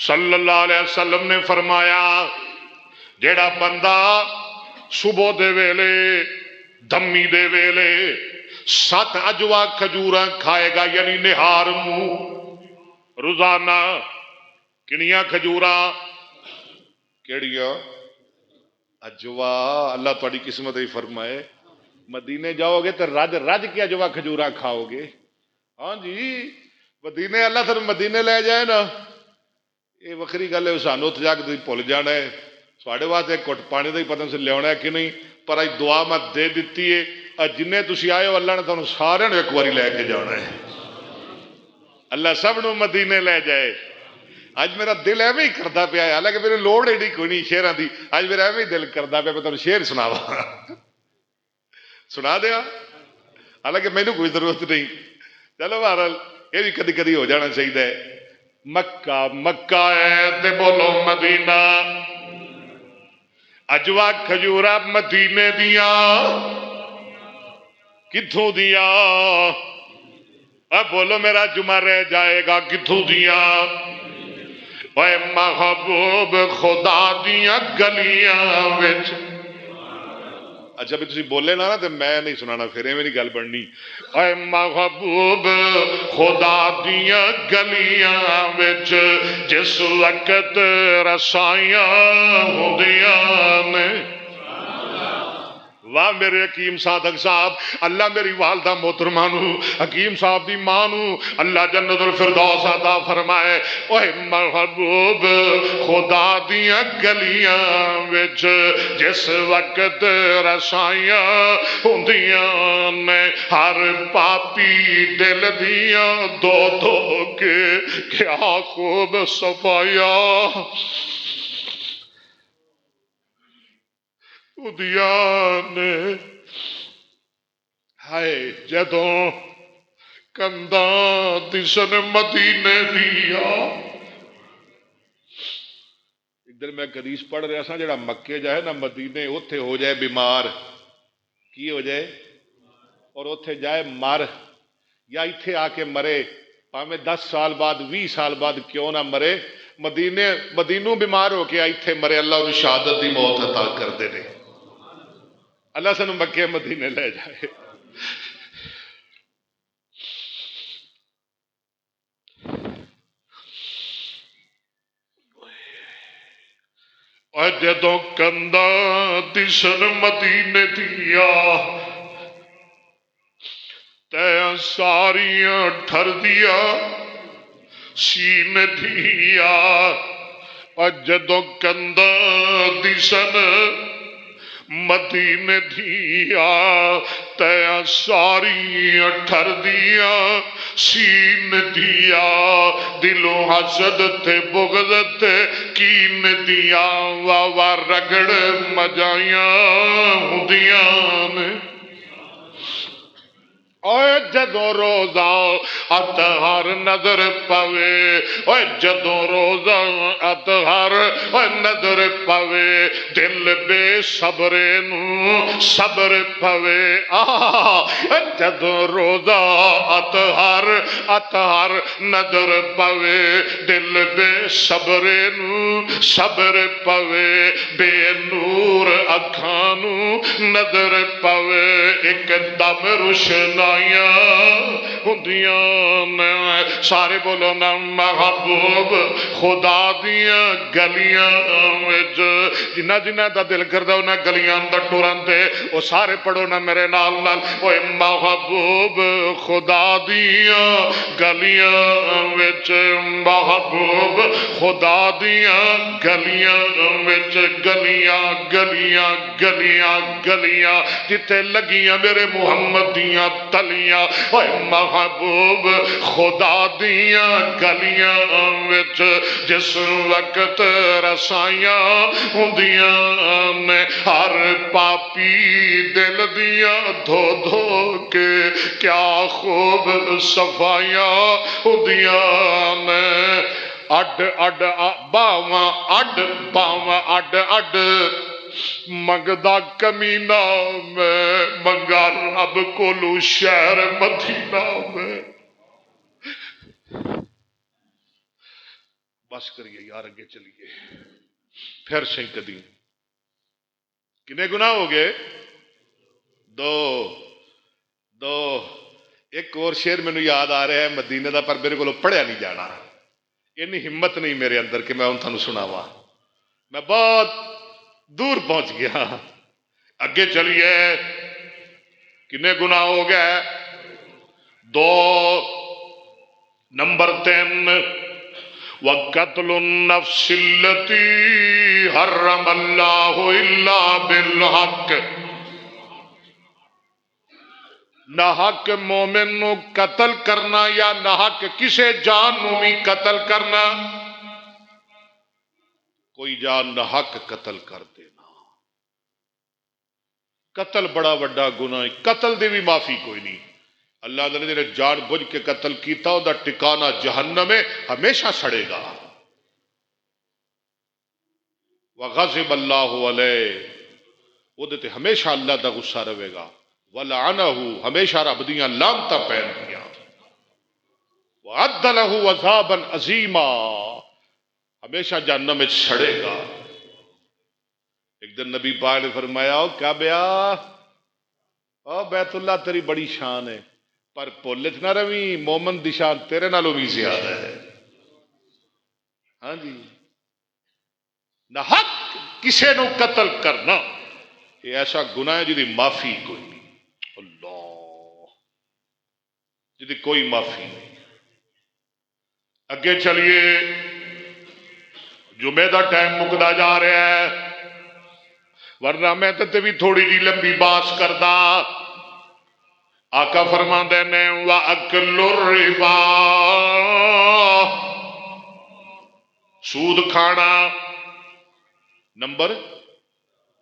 صلی اللہ علیہ وسلم نے فرمایا، جیڑا بندہ صبح دے ویلے دمی دے ویلے 7 اجوا کھجوراں کھائے گا، یعنی نہار نو روزانہ، کنیاں کھجوراں؟ کیڑیاں؟ اجوا۔ اللہ تہاڈی قسمت ہی فرمائے، مدینے جاؤ گے تو رج رج کے اجوا کھجوراں کھاؤ گے۔ ہاں جی، مدینے اللہ تھر مدینے لے جائے نا، یہ وکری گل ہے، سانو اتنے جا کے بھول جانا ہے، تھوڑے واسطے گٹ پانی کا ہی پتہ سے لیا کہ نہیں، پر اج دعا میں دے دیتی ہے، جن تھی آئے ہو اللہ نے تمہیں سارے ایک باری لے کے جانا ہے، اللہ سب نو مدینے لے جائے۔ اج میرا دل ایویں ہی کرتا پیا ہے، حالانکہ میری لوڑ ایڈی کوئی نہیں شیراں دی، اج میرا ایویں ہی دل کرتا پیا میں تمہیں شیر سناواں، سنا دیا، حالانکہ مینوں کوئی ضرورت نہیں، چلو بہرحال یہ بھی کدی کدی ہو جانا چاہیے۔ مکہ مکہ ہے تے بولو مدینہ، اجوا کھجورا مدینے دیا کتھوں دیا، بولو میرا جمعہ رہ جائے گا کتھوں دیا، اے محبوب خدا دیا گلیاں وچ۔ اچھا بھی تسی بولے نا تو میں نہیں سنانا، پھر ایویں نہیں گل بننی۔ اے محبوب خدا دیا گلیاں وچ جس وقت رسائیاں ہوندیاں نے، واہ میرے حکیم صادق صاحب، اللہ میری والدہ محترمہ نو، حکیم صاحب دی ماں نو اللہ جنت الفردوس عطا فرمائے۔ اوہ محبوب خدا دیاں گلیاں وچ جس وقت رسائیاں ہوندیاں نے، ہر پاپی دل دیاں دو دو کے کیا خوب صفایا نے، ہائے جدوں کنداں دسن مدینے دیا۔ ادھر میں حدیث پڑھ رہا سا، جڑا مکے جائے نا مدینے اوتھے ہو جائے بیمار، کی ہو جائے، اور اوتھے جائے مر، یا ایتھے آ کے مرے، پاویں 10 سال بعد 20 سال بعد کیوں نہ مرے، مدینوں بیمار ہو کے ایتھے مرے، اللہ انہوں شہادت دی موت عطا کر دے نے۔ اللہ سانو مکے مدینے لے جائے۔ اور جدوں کنداں دسن مدینے دیا تے ساریاں ٹھر دیا سین دیا، اور جدوں کنداں دسن مدینے دیا تے ساری ٹھر دیا سین دیا، دلوں حسد تے بغض تے کین دیا، واہ رگڑ مجائیاں ہوندیاں نے۔ اوے جدوں روزہ اطہر نظر پوے، اوے جدوں روزہ اطہر نظر پوے، دل بے صبرے نو صبر پوے، جدوں روزہ اطہر نظر پوے، دل بے صبرے نو صبر پوے، بے نور اکھاں نو نظر پوے، ایک دم روشنائیاں ہوندیاں نے۔ سارے بولو نا محبوب خدا دیاں گلیاں وچ، جنہ جنہ دا دل کردا انہاں گلیاں اندر ٹرن تے، او سارے پڑھو نا میرے نال نال، اوے محبوب خدا دیاں گلیاں وچ، محبوب خدا دیاں گلیاں وچ، گلیاں گلیاں گلیاں گلیاں جتھے لگیاں میرے محمد دیاں تلیاں، اوے محبوب خدا دیاں گلیاں وچ جس وقت رسائیاں ہوندیاں نے، ہر پاپی دل دیاں دھو دھو کے کیا خوب صفائیاں ہوندیاں نے، اڈ اڈ باواں اڈ باواں اڈ اڈ منگدا کمینہ میں منگا رب کولو شہر مدینہ میں۔ بس کریے یار، اگے چلیے، پھر سے قدیم کنے گناہ ہو گئے؟ دو ایک اور شعر مینوں یاد آ رہا ہے مدینے دا، پر میرے کو پڑھیا نہیں جانا، اینی ہمت نہیں میرے اندر کہ میں ان تھانوں سناواں، میں بہت دور پہنچ گیا۔ اگے چلیے، کنے گناہ ہو گئے؟ 2 نمبر 3، وَقَتْلُ النَّفْسِ الَّتِي حَرَّمَ اللَّهُ إِلَّا بِالْحَقِّ، نہ حق مومن نو قتل کرنا یا نہ حق کسے جان نو بھی قتل کرنا، کوئی جان نہ حق قتل کر دینا، قتل بڑا وڈا گناہ ہے، قتل دی بھی معافی کوئی نہیں۔ اللہ تعالی نے جان بوجھ کے قتل کیتا او دا ٹھکانہ جہنم ہے، ہمیشہ سڑے گا۔ وغضب اللہ علیہ، وہ تے ہمیشہ اللہ دا غصہ رہے گا۔ ولعنہ، ہمیشہ رب دیاں لعنتاں پین گیا۔ وعد لہ عذابا عظیما، ہمیشہ جہنم میں سڑے گا۔ ایک دن نبی پاک نے فرمایا او کیا بیا، او بیت اللہ تیری بڑی شان ہے، پر پولت نہ روی مومن دی شان تیرے نالوں بھی زیادہ ہے۔ ہاں جی، نہ حق کسے نو قتل کرنا یہ ایسا گناہ ہے جدی معافی کوئی نہیں، اللہ جدی کوئی معافی نہیں۔ اگے چلیے، جمعے دا ٹائم مکدا جا رہا ہے، ورنہ میں تے بھی تھوڑی جی لمبی باس کردا۔ آقا فرماندے نے وَأَكْلُ الرِّبَا، سود کھانا، نمبر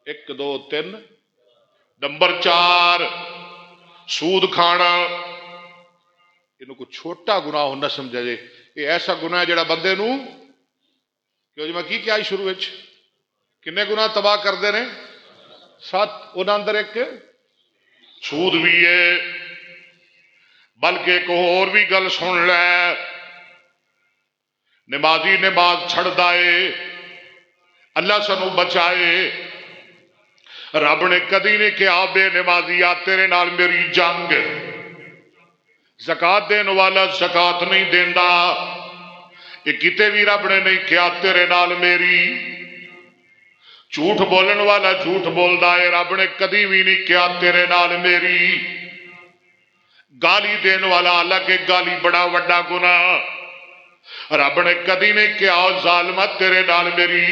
1 2 3، نمبر 4 سود کھانا۔ یہ کوئی چھوٹا گناہ نہ سمجھا جائے، یہ ایسا گناہ ہے جڑا بندے نو کہ میں کی کیا شروع وچ کنے گناہ تباہ کردے نے 7، انہاں اندر ایک سود بھی ہے۔ بلکہ ایک اور بھی گل سن لے، نمازی نماز چھڑدا ہے، اللہ سانو بچائے۔ رب نے کدی نہیں کہا بے نمازی آ تیرے نال میری جنگ، زکات دین والا زکات نہیں دیندا، یہ کتے بھی رب نے نہیں کہا تیرے نال میری، جھوٹ بولن والا جھوٹ بولدا ہے، رب نے کدی بھی نہیں کہا تیرے نال میری، گالی دین والا، حالانکہ گالی بڑا وڈا گناہ، رب نے کدی نہیں کہا ظالمت تیرے نال میری،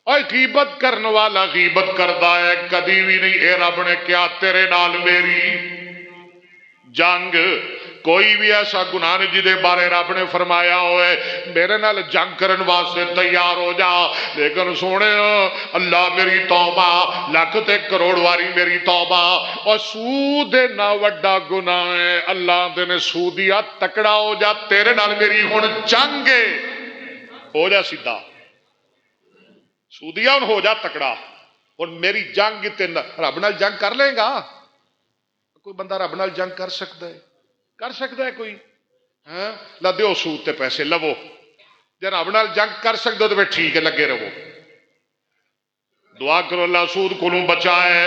اور غیبت کرن والا غیبت کردا ہے، کدی بھی نہیں اے رب نے کہا تیرے نال میری جنگ۔ کوئی بھی ایسا گناہ نہیں جدے بارے رب نے فرمایا ہوئے میرے نال جنگ کرن واسطے تیار ہو جا، لیکن سونے اللہ میری توبہ، لاکھ تے کروڑ واری میری توبہ۔ اور سود نہ وڈا گناہ ہے، اللہ دے نے سودیا تکڑا ہو جا تیرے نال میری ہن جنگ ہے، ہو جا سیدھا سودیا ہن ہو جا تکڑا، ہن میری جنگ تے رب نال جنگ کر لے گا؟ کوئی بندہ رب نال جنگ کر سکتا ہے؟ کر سکتا ہے کوئی؟ ہاں لا دیو سود تے پیسے لو، جے رب نال جنگ کر سکتے ہو تو پھر ٹھیک ہے لگے رہو۔ دعا کرو اللہ سود کو بچائے۔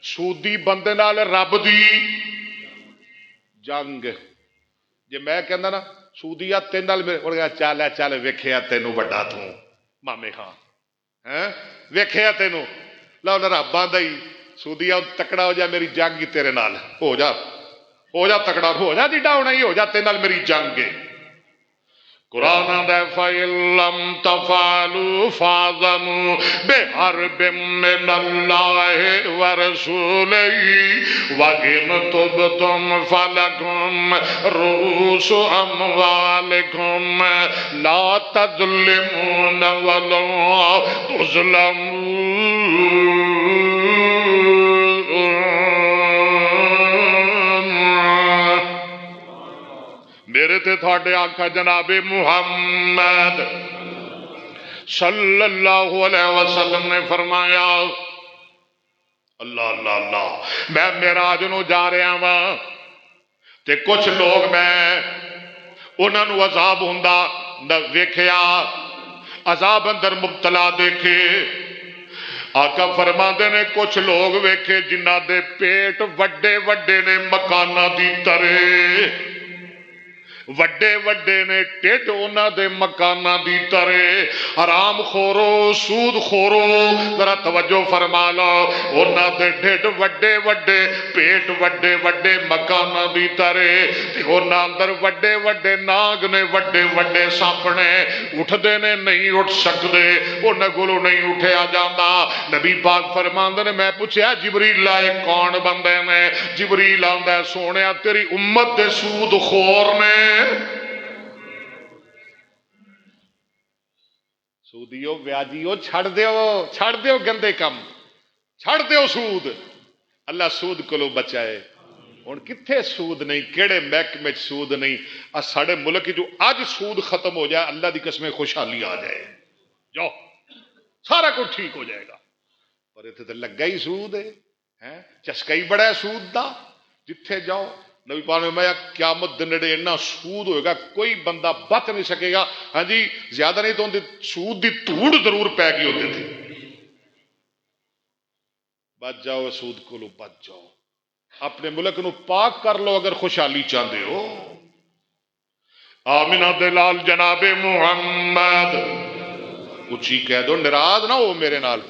سودی بندے نال رب دی جنگ، جے میں کہندا نا سودیا تین نال میرے چل چل ویکھیا تینوں بڑا تو مامے خان، ہیں ویکھیا تینوں لا رب آندا ہی سودیا تکڑا ہو جا میری جنگ ہی تیرے نال، ہو جا تکڑا، ہو جا جیڈا ہونا ہی ہو جا تیرے نال میری جنگ ہے۔ قرآن دے فَإِن لَّمْ تَفْعَلُوا فَأْذَنُوا بِحَرْبٍ مِّنَ اللَّهِ وَرَسُولِهِ وَإِن تُبْتُمْ فَلَكُمْ رُءُوسُ أَمْوَالِكُمْ لَا تَظْلِمُونَ وَلَا تُظْلَمُونَ۔ میرے تے تھوڑے آقا جناب محمد صلی اللہ علیہ وسلم نے فرمایا، اللہ اللہ اللہ، میں معراج نو جا رہا ہاں تے کچھ لوگ میں انہاں نو عذاب ہوندا نہ ویکھیا، عذاب اندر مبتلا دیکھے۔ آقا فرماندے نے کچھ لوگ ویکھے جنہاں دے پیٹ وڈے وڈے نے مکاناں دی طرح، وڈے وڈے نے ٹھڈ انہاں دے مکاناں دی ترے حرام خورو سود خورو ذرا توجہ فرما لو انہاں دے ٹھڈ وڈے وڈے پیٹ وڈے وڈے مکاناں دی ترے تے انہاں اندر وڈے وڈے ناگ نے وڈے وڈے سپ نے اٹھدے نے نہیں اٹھ سکدے انہاں کولوں نہیں اٹھیا جاندا نبی پاک فرماندے نے میں پوچھیا جبریل آئے کون بندے نے جبریل آندا سونیا تیری امت دے سود خور نے سودیو ویاجیو چھڑ دیو گندے کم چھڑ دیو سود اللہ سود کولو بچائے ہن کتھے سود نہیں کیڑے محکمے سود نہیں ساڈے ملک جو اج سود ختم ہو جائے اللہ دی قسم خوشحالی آ جائے جاؤ سارا کچھ ٹھیک ہو جائے گا پر اتنے تو لگا ہی سود ہے چسکا ہی بڑا ہے سود دا جتھے جاؤ نبی پاک نے فرمایا قیامت دن نیڑے اتنا سود ہوئے گا کوئی بندہ بچ نہیں سکے گا ہاں جی زیادہ نہیں تو سود دی دھوڑ ضرور پی گئی ہوتی تھی بچ جاؤ سود کو لو بچ جاؤ اپنے ملک نو پاک کر لو اگر خوشحالی چاہتے ہو آمینہ دلال جناب محمد اچھی کہہ دو ناراض نہ ہو میرے نال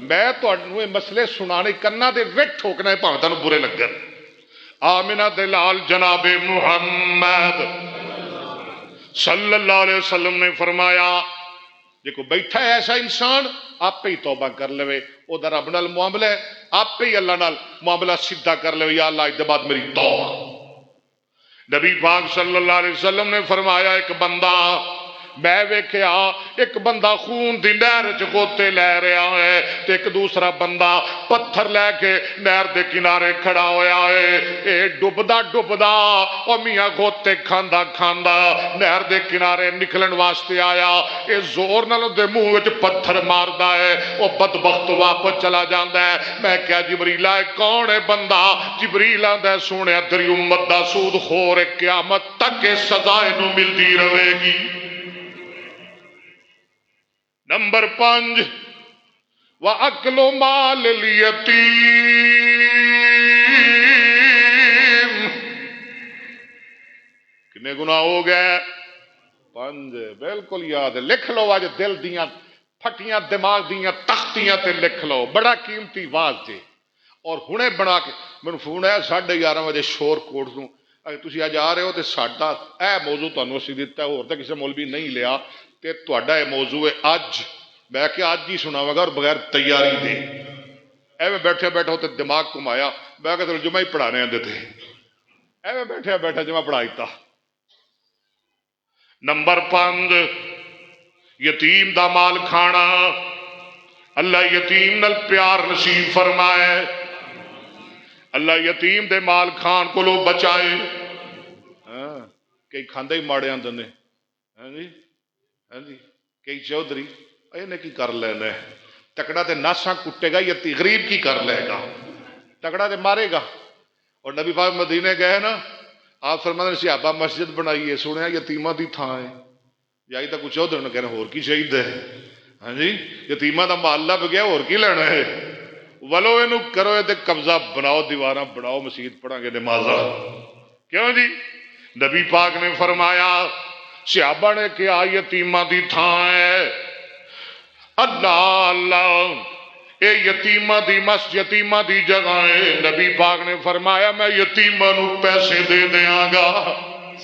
میں تانوں یہ مسئلے سنانے کنا دے وچ ٹھوکنا ہے بھاویں تانوں برے لگن آمینہ دلال جناب محمد صلی اللہ علیہ وسلم نے فرمایا دیکھو بیٹھا ہے ایسا انسان آپ ہی توبہ کر لے وہ رب نال معاملہ ہے آپ ہی اللہ نال معاملہ سیدھا کر لے یا اللہ اس بعد میری توبہ نبی پاک صلی اللہ علیہ وسلم نے فرمایا ایک بندہ میں ویکھیا ایک بندہ خون دی نہر چ گوتے لے رہا ہے تے ایک دوسرا بندہ پتھر لے کے نہر دے کنارے کھڑا ہویا ہے اے ڈبدا ڈبدا او میاں گوتے کھاندا کھاندا نہر دے کنارے نکلن واسطے آیا اے زور نال دے منہ وچ پتھر ماردا ہے او بدبخت واپس چلا جاندا ہے میں کیا جبریل اے کون ہے بندہ جبریل آندا ہے سونیا تیری امت دا سود خور قیامت تک اے سزا اینو ملدی رہے گی نمبر 5 وَأَكْلُ مَالِ الْيَتِيمِ کتنے گناہ ہو گئے 5 بالکل یاد ہے لکھ لو آج دل دیاں پھٹیاں دماغ دیاں تختیاں تے لکھ لو بڑا قیمتی واز جے اور ہنے بنا کے میں فون آیا 11:30 بجے شور کوٹ تو اگر تسی اج آ رہے ہو تے ساڈا اے موضوع تانوں اسی دتا ہے اور تے کسے مولوی نہیں لیا کہ تہاڈا یہ موضوع ہے اج میں کہ اج ہی سناواں گا اور بغیر تیاری دے ایویں بیٹھے بیٹھے تے دماغ گھمایا میں کہ جمعہ ہی پڑھانے آندے تھے ایویں بیٹھے بیٹھے جمعہ پڑھا دیتا نمبر 5 یتیم دا مال کھانا اللہ یتیم نال پیار نصیب فرمائے اللہ یتیم دے مال کھان کو لو بچائے ہاں کئی کھاندے ہی ماڑے آندے نے ہاں جی کئی چودھری یہ کی کر لینا تکڑا تے ناساں کٹے گا یا غریب کی کر لے گا تکڑا تے مارے گا اور نبی پاک مدینے گئے نا آپ فرماتے ہیں صحابہ مسجد بنائی ہے سنیا یتیماں دی تھاں ہے یہی تو کچھ چودھری نے کہنا اور کی چاہیے ہاں جی یتیماں دا مال لب گیا اور کی لینا ہے ولو اینو کرو تے قبضہ بناؤ دیواراں بناؤ مسجد پڑھا گے نمازاں کیوں جی نبی پاک نے فرمایا صحابہ نے کیا یتیماں دی تھاں ہے اللہ اللہ اے یتیماں دی مس یتیماں دی جگہ ہے نبی پاک نے فرمایا میں یتیماں نو پیسے دے دیاں گا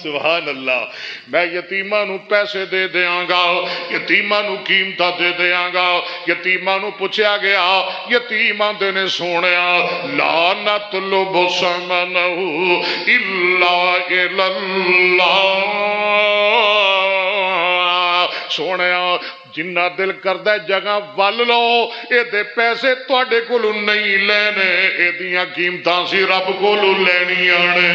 سبحان اللہ میں یتیماں نو پیسے دے دیاں گا یتیماں نو قیمتاں دے دیاں گا یتیماں نو پوچھا گیا یتیماں دے نے سونیا لا نطلب ثمنہ الا الی اللہ سونیا جنہ دل کردہ جگہ ول لو اے دے پیسے تواڈے کولوں نہیں لینے اے دیاں قیمتاں سی رب کولوں لینیاں نے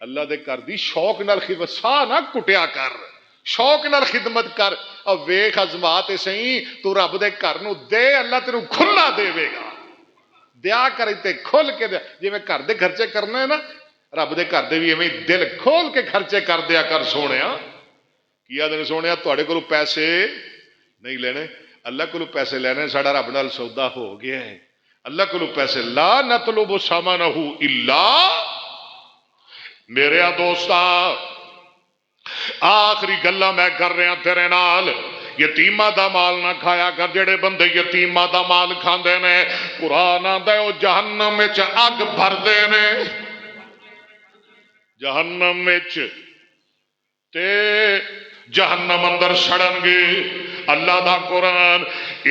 اللہ دے کر دی شوق نال خدمت سا نہ کٹیا کر شوق نال خدمت کر اب ویکھ ازمات سہی تو رب دے گھر نو دے اللہ تینوں کھلا دے گا دیا کر تے کھل کے دے جی میں گھر دے خرچے کرنے نا رب دے گھر دے بھی ایویں دل کھول کے خرچے کر دیا کر سونیا کیا دن سونے تھوڑے کو پیسے نہیں لینے اللہ کو پیسے لینے ساڑا رب نال سودا ہو گیا ہے اللہ کو پیسے لا نطلب ثمنہ الا میرے دوستا آخری گلا میں کر رہا تیرے نال، یتیمہ دا مال نہ کھایا کر، جڑے بندے یتیمہ دا مال کھاندے نے قرآن آندا ہے او جہنم وچ اگ بھردے نے، جہنم وچ تے جہنم اندر سڑن گے۔ اللہ دا قرآن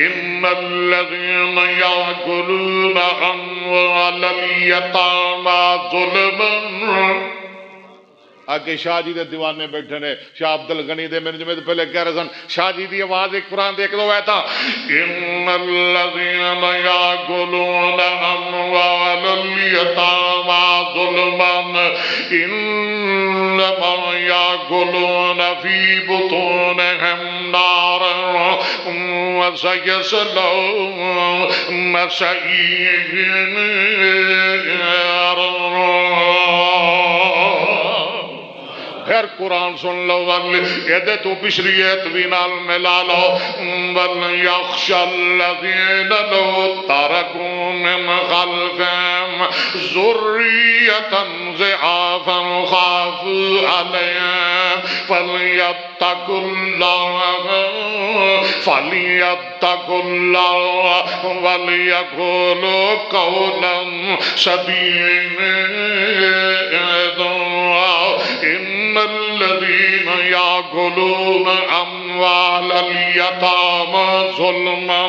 ان الذین یاکلون اموال الیتامی ظلما، آگے شاہ جی دے دیوانے بیٹھے نے، شاہ عبد الغنی دے میرے جمعے پہلے کہہ رہے سن، شاہ جی دی آواز ایک قرآن دیکھ دو آیتا، ان الذین یاکلون اموال الیتامی ظلما انما یاکلون فی بطونہم نارا وسیصلون سعیرا۔ پھر قرآن سن لو، یہ تو پچھلی ایت بھی نال ملا لو، وَلْيَخْشَ الَّذِينَ لَوْ تَرَكُوا مِنْ خَلْفِهِمْ ذُرِّيَّةً ضِعَافًا خَافُوا عَلَيْهِمْ فَلْيَتَّقُوا اللَّهَ وَلْيَقُولُوا قَوْلًا سَدِيدًا۔ ان الذين ياكلون اموال اليتامى ظلما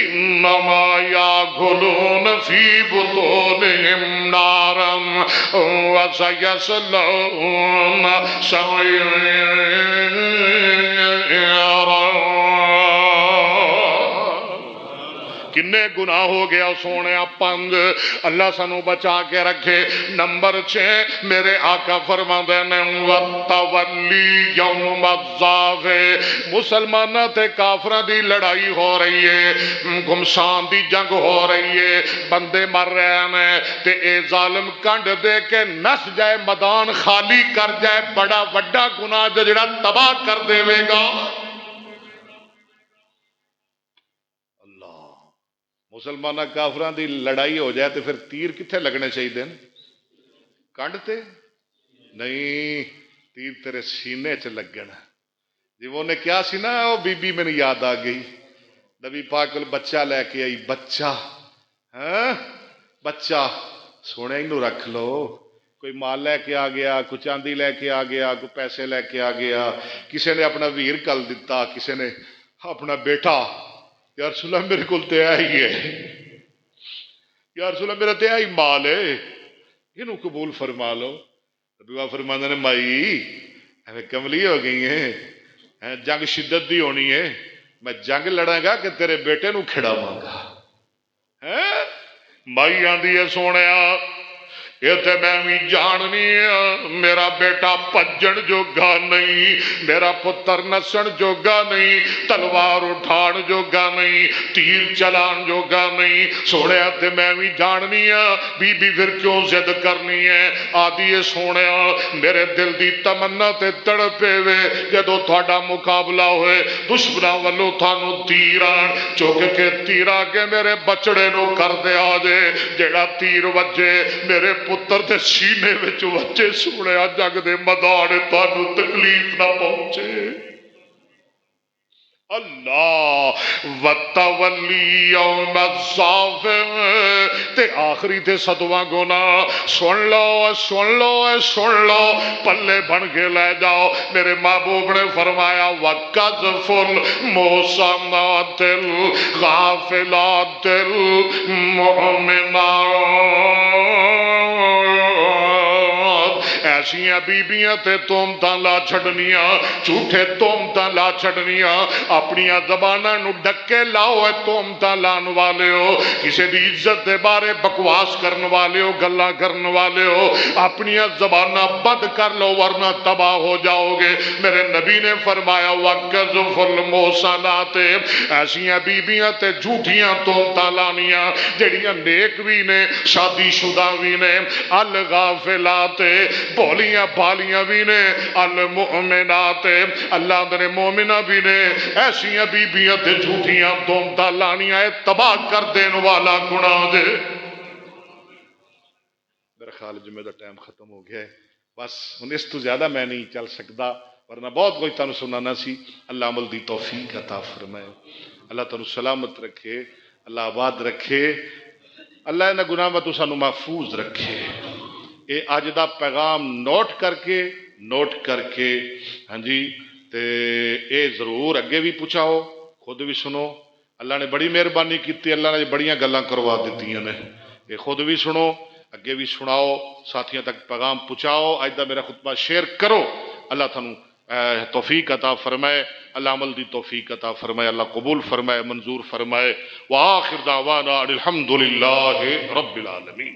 انما ياكلون في بطونهم نارا وسيصلون سعيرا۔ کنے گناہ ہو گیا سونے پنج، اللہ سانو بچا کے رکھے۔ نمبر 6 میرے آقا فرماندے نے وَالتَّوَلِّي يَوْمَ الزَّحْفِ، مسلمانہ تے کافرہ دی لڑائی ہو رہی ہے، گھمسان دی جنگ ہو رہی ہے، بندے مر رہے ہیں تے اے ظالم کنڈ دے کے نس جائے، میدان خالی کر جائے، بڑا وڈا گناہ جڑا تباہ کر دے گا۔ مسلمانہ کافران دی لڑائی ہو جائے تو پھر تیر کتھے لگنے چاہیے؟ کنڈ تے نہیں، تیر تیرے سینے چ لگنا۔ جی وہ نے کیا سی نا، وہ بی بی میں نے یاد آ گئی، نبی پاک بچہ لے کے آئی، بچہ ہاں بچہ سونے انہوں رکھ لو، کوئی مال لے کے آ گیا، کوئی چاندی لے کے آ گیا، کوئی پیسے لے کے آ گیا، کسی نے اپنا ویر کل دیتا، کسی نے اپنا بیٹا، یا رسول اللہ میرے کو تیا ہی ہے، یا رسول اللہ میرا تیا ہی مال ہے، انہوں قبول فرما لو۔ نبی فرماندے نے مائی ہمیں کملی ہو گئی ہیں، جنگ شدت دی ہونی ہے، میں جنگ لڑاں گا کہ تیرے بیٹے نو کھڑاواں گا۔ مائی آندی ہے سونیا یہ تے میں بھی جاننی ہے، میرا بیٹا پجن جوگا نہیں، میرا پتر نسن جوگا نہیں، تلوار اٹھان جوگا نہیں، تیر چلان جوگا نہیں، سونے تے میں بھی جاننی ہے۔ بی بی پھر کیوں ضد کرنی ہے؟ آدھی ہے سونے میرے دل دی تمنا تے تڑپے وے جدو تھوڑا مقابلہ ہوئے، دشمناں والوں تھانو تیران چوک کے تیرا کے میرے بچڑے نو کر دے آجے، جیڑا تیر وجے میرے پتر دے سینے وچ وچے، سونے جگ دے مدانے تانو تکلیف نہ پہنچے۔ اللہ وَتَوَلِّي یوم الزَّحْفِ، تے آخری تے صدوہ گناہ سن لو سن لو سن لو، پلے بن کے لے جاؤ۔ میرے محبوب نے فرمایا وَقَذْفُ الْمُحْصَنَاتِ الْغَافِلَاتِ الْمُؤْمِنَاتِ، ایسیاں بیبیاں تے تومتاں لا چھڑنیاں، جھوٹے تومتاں لا چھڑنیاں، اپنیاں زباناں نو ڈکے لاؤ اے تومتاں لان والے ہو، کسی دی عزت دے بارے بکواس کرن والے ہو، گلاں کرن والے ہو، اپنیاں زباناں بند کر لو ورنہ تباہ ہو جاؤ گے۔ میرے نبی نے فرمایا وَقَذْفُ الْمُحْصَنَاتِ، ایسیاں بیبیاں تے جھوٹیاں تومتاں لانیاں جڑیاں نیک بھی نے، شادی شدہ بھی نے، الغافلات بولیاں بالیاں بھی نے، المؤمنات اللہ دے مومنہ بھی نے، ایسیاں بیبیاں تے جھوٹیاں تومتاں لانیاں تباہ کر دین والا گناہ دے۔ میرا خیال جمعہ دا ٹائم ختم ہو گیا ہے، بس ہن اس تو زیادہ میں نہیں چل سکتا، ورنہ بہت کچھ تمہیں سنانا سی۔ اللہ عمل دی توفیق عطا فرمائے، اللہ تمہیں سلامت رکھے، اللہ آباد رکھے، اللہ انہاں گناہ تو سانو محفوظ رکھے۔ اے اج دا پیغام نوٹ کر کے ہاں جی تے اے ضرور اگے بھی پہنچاؤ، خود بھی سنو۔ اللہ نے بڑی مہربانی کی، اللہ نے بڑیاں گلاں کروا دیتی نے، یہ خود بھی سنو، اگے بھی سناؤ، ساتھیاں تک پیغام پہنچاؤ۔ اج دا میرا خطبہ شیئر کرو، اللہ تھانوں توفیق عطا فرمائے، اللہ عمل دی توفیق عطا فرمائے، اللہ قبول فرمائے، منظور فرمائے۔ وآخر دعوانا الحمدللہ رب العالمین۔